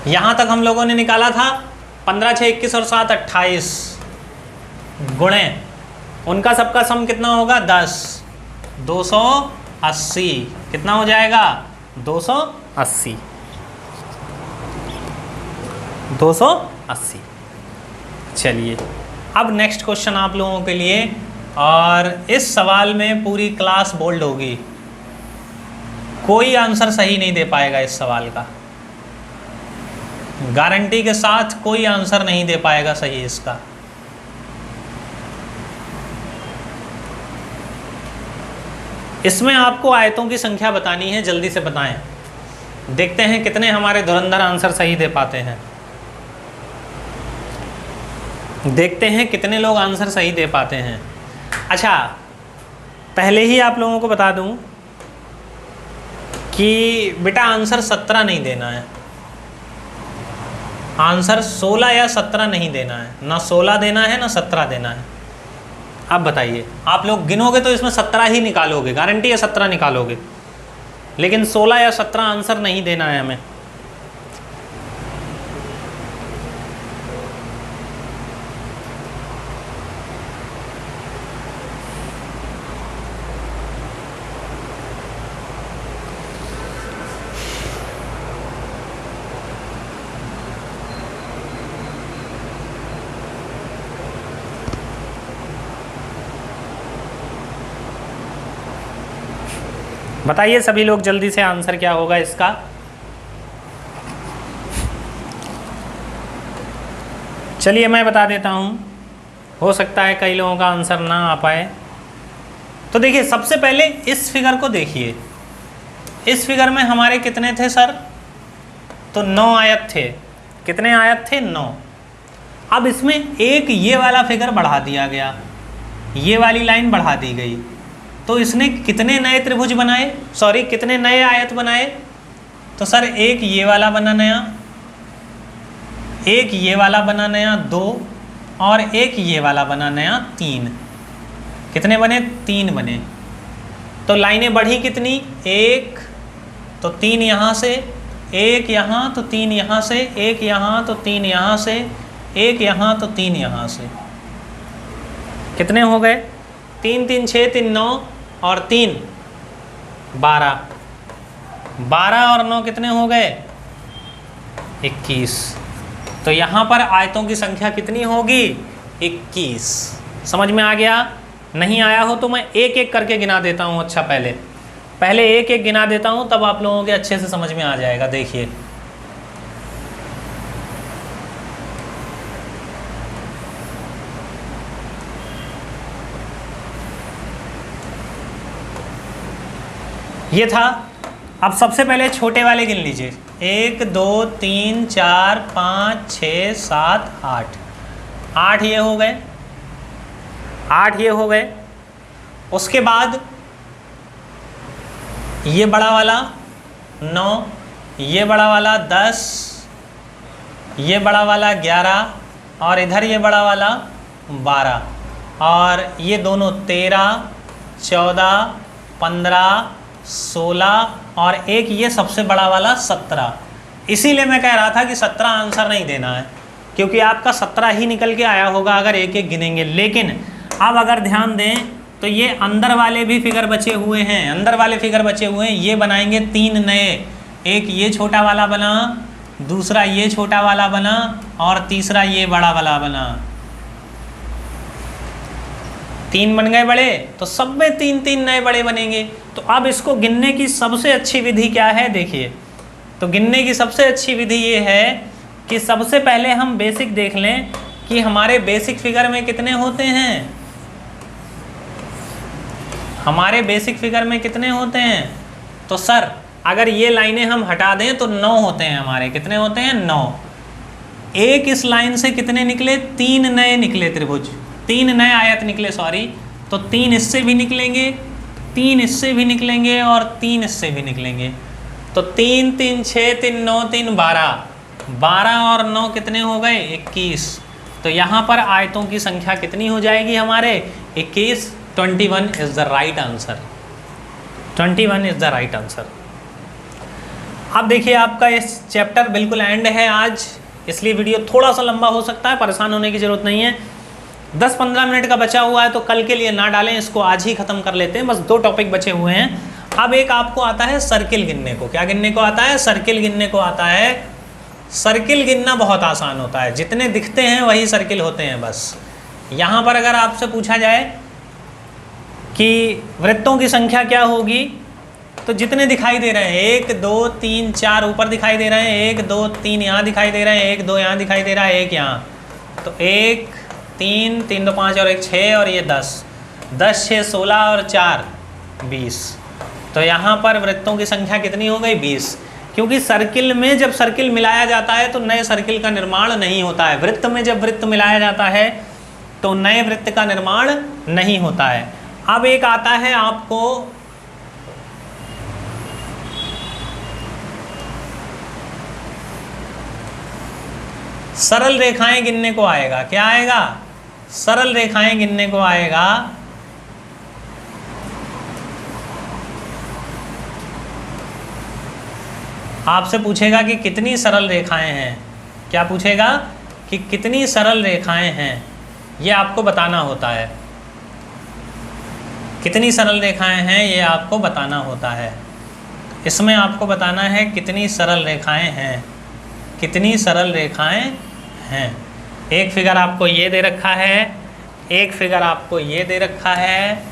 यहां तक हम लोगों ने निकाला था 15 6 21 और 7 28 गुणे उनका सबका सम कितना होगा 10, 280। कितना हो जाएगा 280, 280। चलिए अब नेक्स्ट क्वेश्चन आप लोगों के लिए, और इस सवाल में पूरी क्लास बोल्ड होगी, कोई आंसर सही नहीं दे पाएगा इस सवाल का, गारंटी के साथ कोई आंसर नहीं दे पाएगा सही इसका। इसमें आपको आयतों की संख्या बतानी है, जल्दी से बताएं। देखते हैं कितने हमारे धुरंधर आंसर सही दे पाते हैं। देखते हैं कितने लोग आंसर सही दे पाते हैं। अच्छा, पहले ही आप लोगों को बता दूं कि बेटा आंसर 17 नहीं देना है, आंसर 16 या 17 नहीं देना है, ना 16 देना है ना 17 देना है। अब बताइए, आप लोग गिनोगे तो इसमें 17 ही निकालोगे, गारंटी है 17 निकालोगे, लेकिन 16 या 17 आंसर नहीं देना है हमें। बताइए सभी लोग जल्दी से आंसर क्या होगा इसका। चलिए मैं बता देता हूँ, हो सकता है कई लोगों का आंसर ना आ पाए। तो देखिए सबसे पहले इस फिगर को देखिए, इस फिगर में हमारे कितने थे सर, तो 9 आयत थे। कितने आयत थे 9। अब इसमें एक ये वाला फिगर बढ़ा दिया गया, ये वाली लाइन बढ़ा दी गई, तो इसने कितने नए त्रिभुज बनाए, सॉरी कितने नए आयत बनाए। तो सर एक ये वाला बना नया, एक ये वाला बना नया 2, और एक ये वाला बना नया 3। कितने बने 3 बने। तो लाइनें बढ़ी कितनी, 1 तो 3 यहाँ से, 1 यहाँ तो 3 यहाँ से, 1 यहाँ तो 3 यहाँ से, 1 यहाँ तो 3 यहाँ से। कितने हो गए 3 3 6 3 9 और 3 12, 12 और 9 कितने हो गए 21। तो यहाँ पर आयतों की संख्या कितनी होगी 21। समझ में आ गया। नहीं आया हो तो मैं एक एक करके गिना देता हूँ। अच्छा पहले एक एक गिना देता हूँ, तब आप लोगों के अच्छे से समझ में आ जाएगा। देखिए ये था। अब सबसे पहले छोटे वाले गिन लीजिए, 1 2 3 4 5 6 7 8, 8 ये हो गए, 8 ये हो गए। उसके बाद ये बड़ा वाला 9, ये बड़ा वाला 10, ये बड़ा वाला 11, और इधर ये बड़ा वाला 12, और ये दोनों 13 14 15 16, और एक ये सबसे बड़ा वाला 17। इसीलिए मैं कह रहा था कि 17 आंसर नहीं देना है, क्योंकि आपका 17 ही निकल के आया होगा अगर एक एक गिनेंगे। लेकिन अब अगर ध्यान दें तो ये अंदर वाले भी फिगर बचे हुए हैं, अंदर वाले फिगर बचे हुए हैं, ये बनाएंगे 3 नए। एक ये छोटा वाला बना, दूसरा ये छोटा वाला बना, और तीसरा ये बड़ा वाला बना। 3 बन गए बड़े, तो सब में 3 3 नए बड़े बनेंगे। तो अब इसको गिनने की सबसे अच्छी विधि क्या है, देखिए। तो गिनने की सबसे अच्छी विधि ये है कि सबसे पहले हम बेसिक देख लें कि हमारे बेसिक फिगर में कितने होते हैं। हमारे बेसिक फिगर में कितने होते हैं, तो सर अगर ये लाइनें हम हटा दें तो 9 होते हैं हमारे, कितने होते हैं 9। एक इस लाइन से कितने निकले, 3 नए निकले त्रिभुज, 3 नए आयत निकले सॉरी। तो 3 इससे भी निकलेंगे, 3 इससे भी निकलेंगे और 3 इससे भी निकलेंगे। तो 3 3 6 3 9 3 12, 12 और 9 कितने हो गए 21। तो यहाँ पर आयतों की संख्या कितनी हो जाएगी हमारे 21। 21 is the right answer, 21 is the right answer. अब देखिए आपका इस चैप्टर बिल्कुल एंड है आज, इसलिए वीडियो थोड़ा सा लंबा हो सकता है, परेशान होने की ज़रूरत नहीं है। 10-15 मिनट का बचा हुआ है तो कल के लिए ना डालें, इसको आज ही ख़त्म कर लेते हैं। बस 2 टॉपिक बचे हुए हैं। अब एक आपको आता है सर्किल गिनने को। क्या गिनने को आता है, सर्किल गिनने को आता है। सर्किल गिनना बहुत आसान होता है, जितने दिखते हैं वही सर्किल होते हैं बस। यहाँ पर अगर आपसे पूछा जाए कि वृत्तों की संख्या क्या होगी, तो जितने दिखाई दे रहे हैं 1 2 3 4 ऊपर दिखाई दे रहे हैं, 1 2 3 यहाँ दिखाई दे रहे हैं, 1 2 यहाँ दिखाई दे रहा है, 1 यहाँ। तो 1 3 3 2 5 और 1 6 और ये 10 10 6 16 और 4 20। तो यहाँ पर वृत्तों की संख्या कितनी हो गई 20। क्योंकि सर्किल में जब सर्किल मिलाया जाता है तो नए सर्किल का निर्माण नहीं होता है। वृत्त में जब वृत्त मिलाया जाता है तो नए वृत्त का निर्माण नहीं होता है। अब एक आता है आपको सरल रेखाएं गिनने को आएगा। क्या आएगा, सरल रेखाएं गिनने को आएगा। आपसे पूछेगा कि कितनी सरल रेखाएं हैं। क्या पूछेगा कि कितनी सरल रेखाएं हैं, ये आपको बताना होता है। कितनी सरल रेखाएं हैं ये आपको बताना होता है। इसमें आपको बताना है कितनी सरल रेखाएं हैं, कितनी सरल रेखाएं हैं। एक फिगर आपको ये दे रखा है, एक फिगर आपको ये दे रखा है।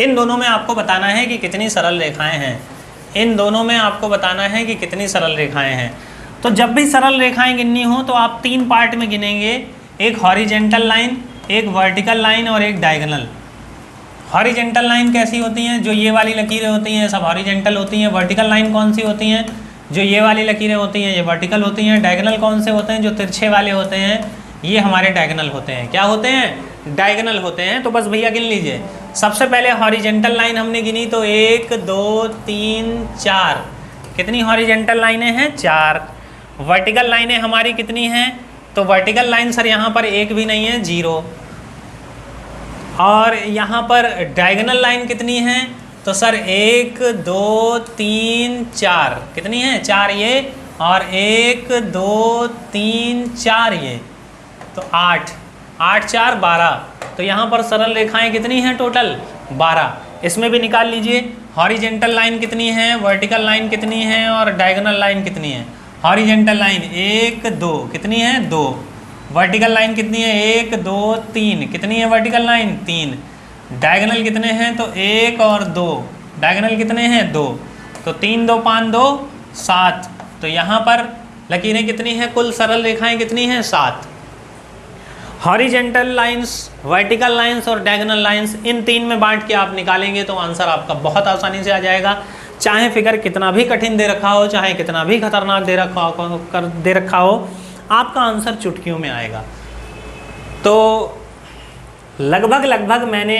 इन दोनों में आपको बताना है कि कितनी सरल रेखाएं हैं। इन दोनों में आपको बताना है कि कितनी सरल रेखाएं हैं। तो जब भी सरल रेखाएं गिननी हो तो आप 3 पार्ट में गिनेंगे, एक हॉरिजेंटल लाइन, एक वर्टिकल लाइन और एक डायगोनल। हॉरिजेंटल लाइन कैसी होती हैं, जो ये वाली लकीरें होती हैं सब हॉरिजेंटल होती हैं। वर्टिकल लाइन कौन सी होती हैं, जो ये वाली लकीरें होती हैं ये वर्टिकल होती हैं। डायगोनल कौन से होते हैं, जो तिरछे वाले होते हैं ये हमारे डायगोनल होते हैं। क्या होते हैं, डायगोनल होते हैं। तो बस भैया गिन लीजिए। सबसे पहले हॉरिजेंटल लाइन हमने गिनी तो 1 2 3 4। कितनी हॉरिजेंटल लाइनें हैं, 4। वर्टिकल लाइनें हमारी कितनी हैं, तो वर्टिकल लाइन सर यहाँ पर एक भी नहीं है, 0। और यहाँ पर डायगोनल लाइन कितनी है, तो सर 1 2 3 4। कितनी है, 4 ये, और 1 2 3 4 ये, तो 8 8 4 12। तो यहाँ पर सरल रेखाएं कितनी हैं, टोटल 12। इसमें भी निकाल लीजिए हॉरिजेंटल लाइन कितनी है, वर्टिकल लाइन कितनी है और डायगोनल लाइन कितनी है। हॉरिजेंटल लाइन 1 2 कितनी है, 2। वर्टिकल लाइन कितनी है, 1 2 3। कितनी है वर्टिकल लाइन, 3। डायगोनल कितने हैं, तो 1 और 2। डायगोनल कितने हैं, 2। तो 3 2 5 2 7। तो यहाँ पर लकीरें कितनी हैं, कुल सरल रेखाएं कितनी हैं, 7। हॉरिजेंटल लाइंस, वर्टिकल लाइंस और डायगोनल लाइंस, इन 3 में बांट के आप निकालेंगे तो आंसर आपका बहुत आसानी से आ जाएगा। चाहे फिगर कितना भी कठिन दे रखा हो, चाहे कितना भी खतरनाक दे रखा हो, आपका आंसर चुटकियों में आएगा। तो लगभग मैंने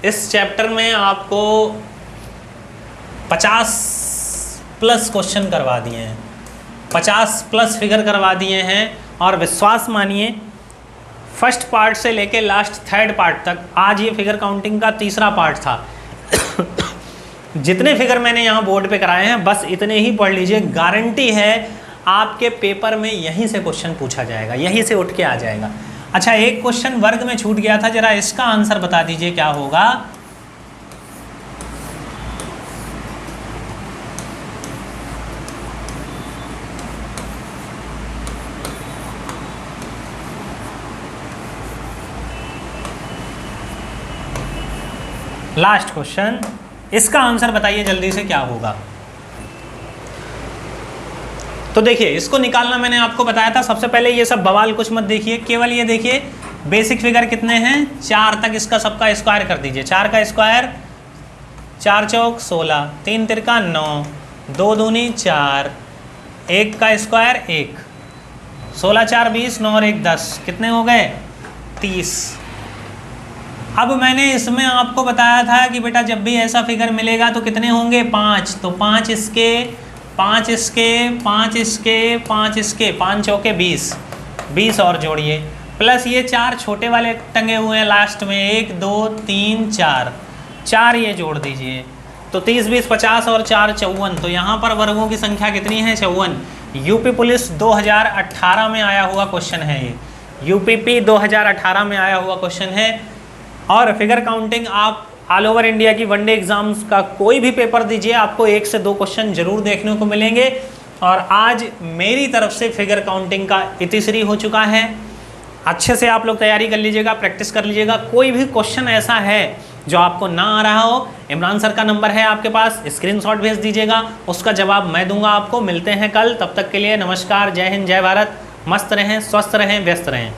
इस चैप्टर में आपको 50+ क्वेश्चन करवा दिए हैं, 50+ फिगर करवा दिए हैं। और विश्वास मानिए फर्स्ट पार्ट से लेके लास्ट 3rd पार्ट तक, आज ये फिगर काउंटिंग का 3रा पार्ट था। जितने फिगर मैंने यहाँ बोर्ड पे कराए हैं बस इतने ही पढ़ लीजिए। गारंटी है आपके पेपर में यहीं से क्वेश्चन पूछा जाएगा, यहीं से उठ के आ जाएगा। अच्छा, एक क्वेश्चन वर्ग में छूट गया था, जरा इसका आंसर बता दीजिए क्या होगा। लास्ट क्वेश्चन, इसका आंसर बताइए जल्दी से क्या होगा। तो देखिए इसको निकालना मैंने आपको बताया था। सबसे पहले ये सब बवाल कुछ मत देखिए, केवल ये देखिए बेसिक फिगर कितने हैं 4 तक, इसका सबका स्क्वायर कर दीजिए। 4 का स्क्वायर 4 चौक 16, 3 तिरका 9, 2 दूनी 4, 1 का स्क्वायर 1, 16 4 20, 9 और 1 10, कितने हो गए 30। अब मैंने इसमें आपको बताया था कि बेटा जब भी ऐसा फिगर मिलेगा तो कितने होंगे 5, तो 5 इसके 5 इसके 5 इसके 5 इसके 5 चौके 20, 20 और जोड़िए, प्लस ये 4 छोटे वाले टंगे हुए हैं लास्ट में, 1 2 3 4, 4 ये जोड़ दीजिए, तो 30 20 50 और 4 54। तो यहाँ पर वर्गों की संख्या कितनी है 54। यूपी पुलिस 2018 में आया हुआ क्वेश्चन है ये, यूपीपी 2018 में आया हुआ क्वेश्चन है। और फिगर काउंटिंग आप ऑल ओवर इंडिया की वनडे एग्जाम्स का कोई भी पेपर दीजिए, आपको 1 से 2 क्वेश्चन जरूर देखने को मिलेंगे। और आज मेरी तरफ से फिगर काउंटिंग का इतिश्री हो चुका है। अच्छे से आप लोग तैयारी कर लीजिएगा, प्रैक्टिस कर लीजिएगा। कोई भी क्वेश्चन ऐसा है जो आपको ना आ रहा हो, इमरान सर का नंबर है आपके पास, स्क्रीनशॉट भेज दीजिएगा, उसका जवाब मैं दूंगा आपको। मिलते हैं कल, तब तक के लिए नमस्कार, जय हिंद, जय भारत। मस्त रहें, स्वस्थ रहें, व्यस्त रहें।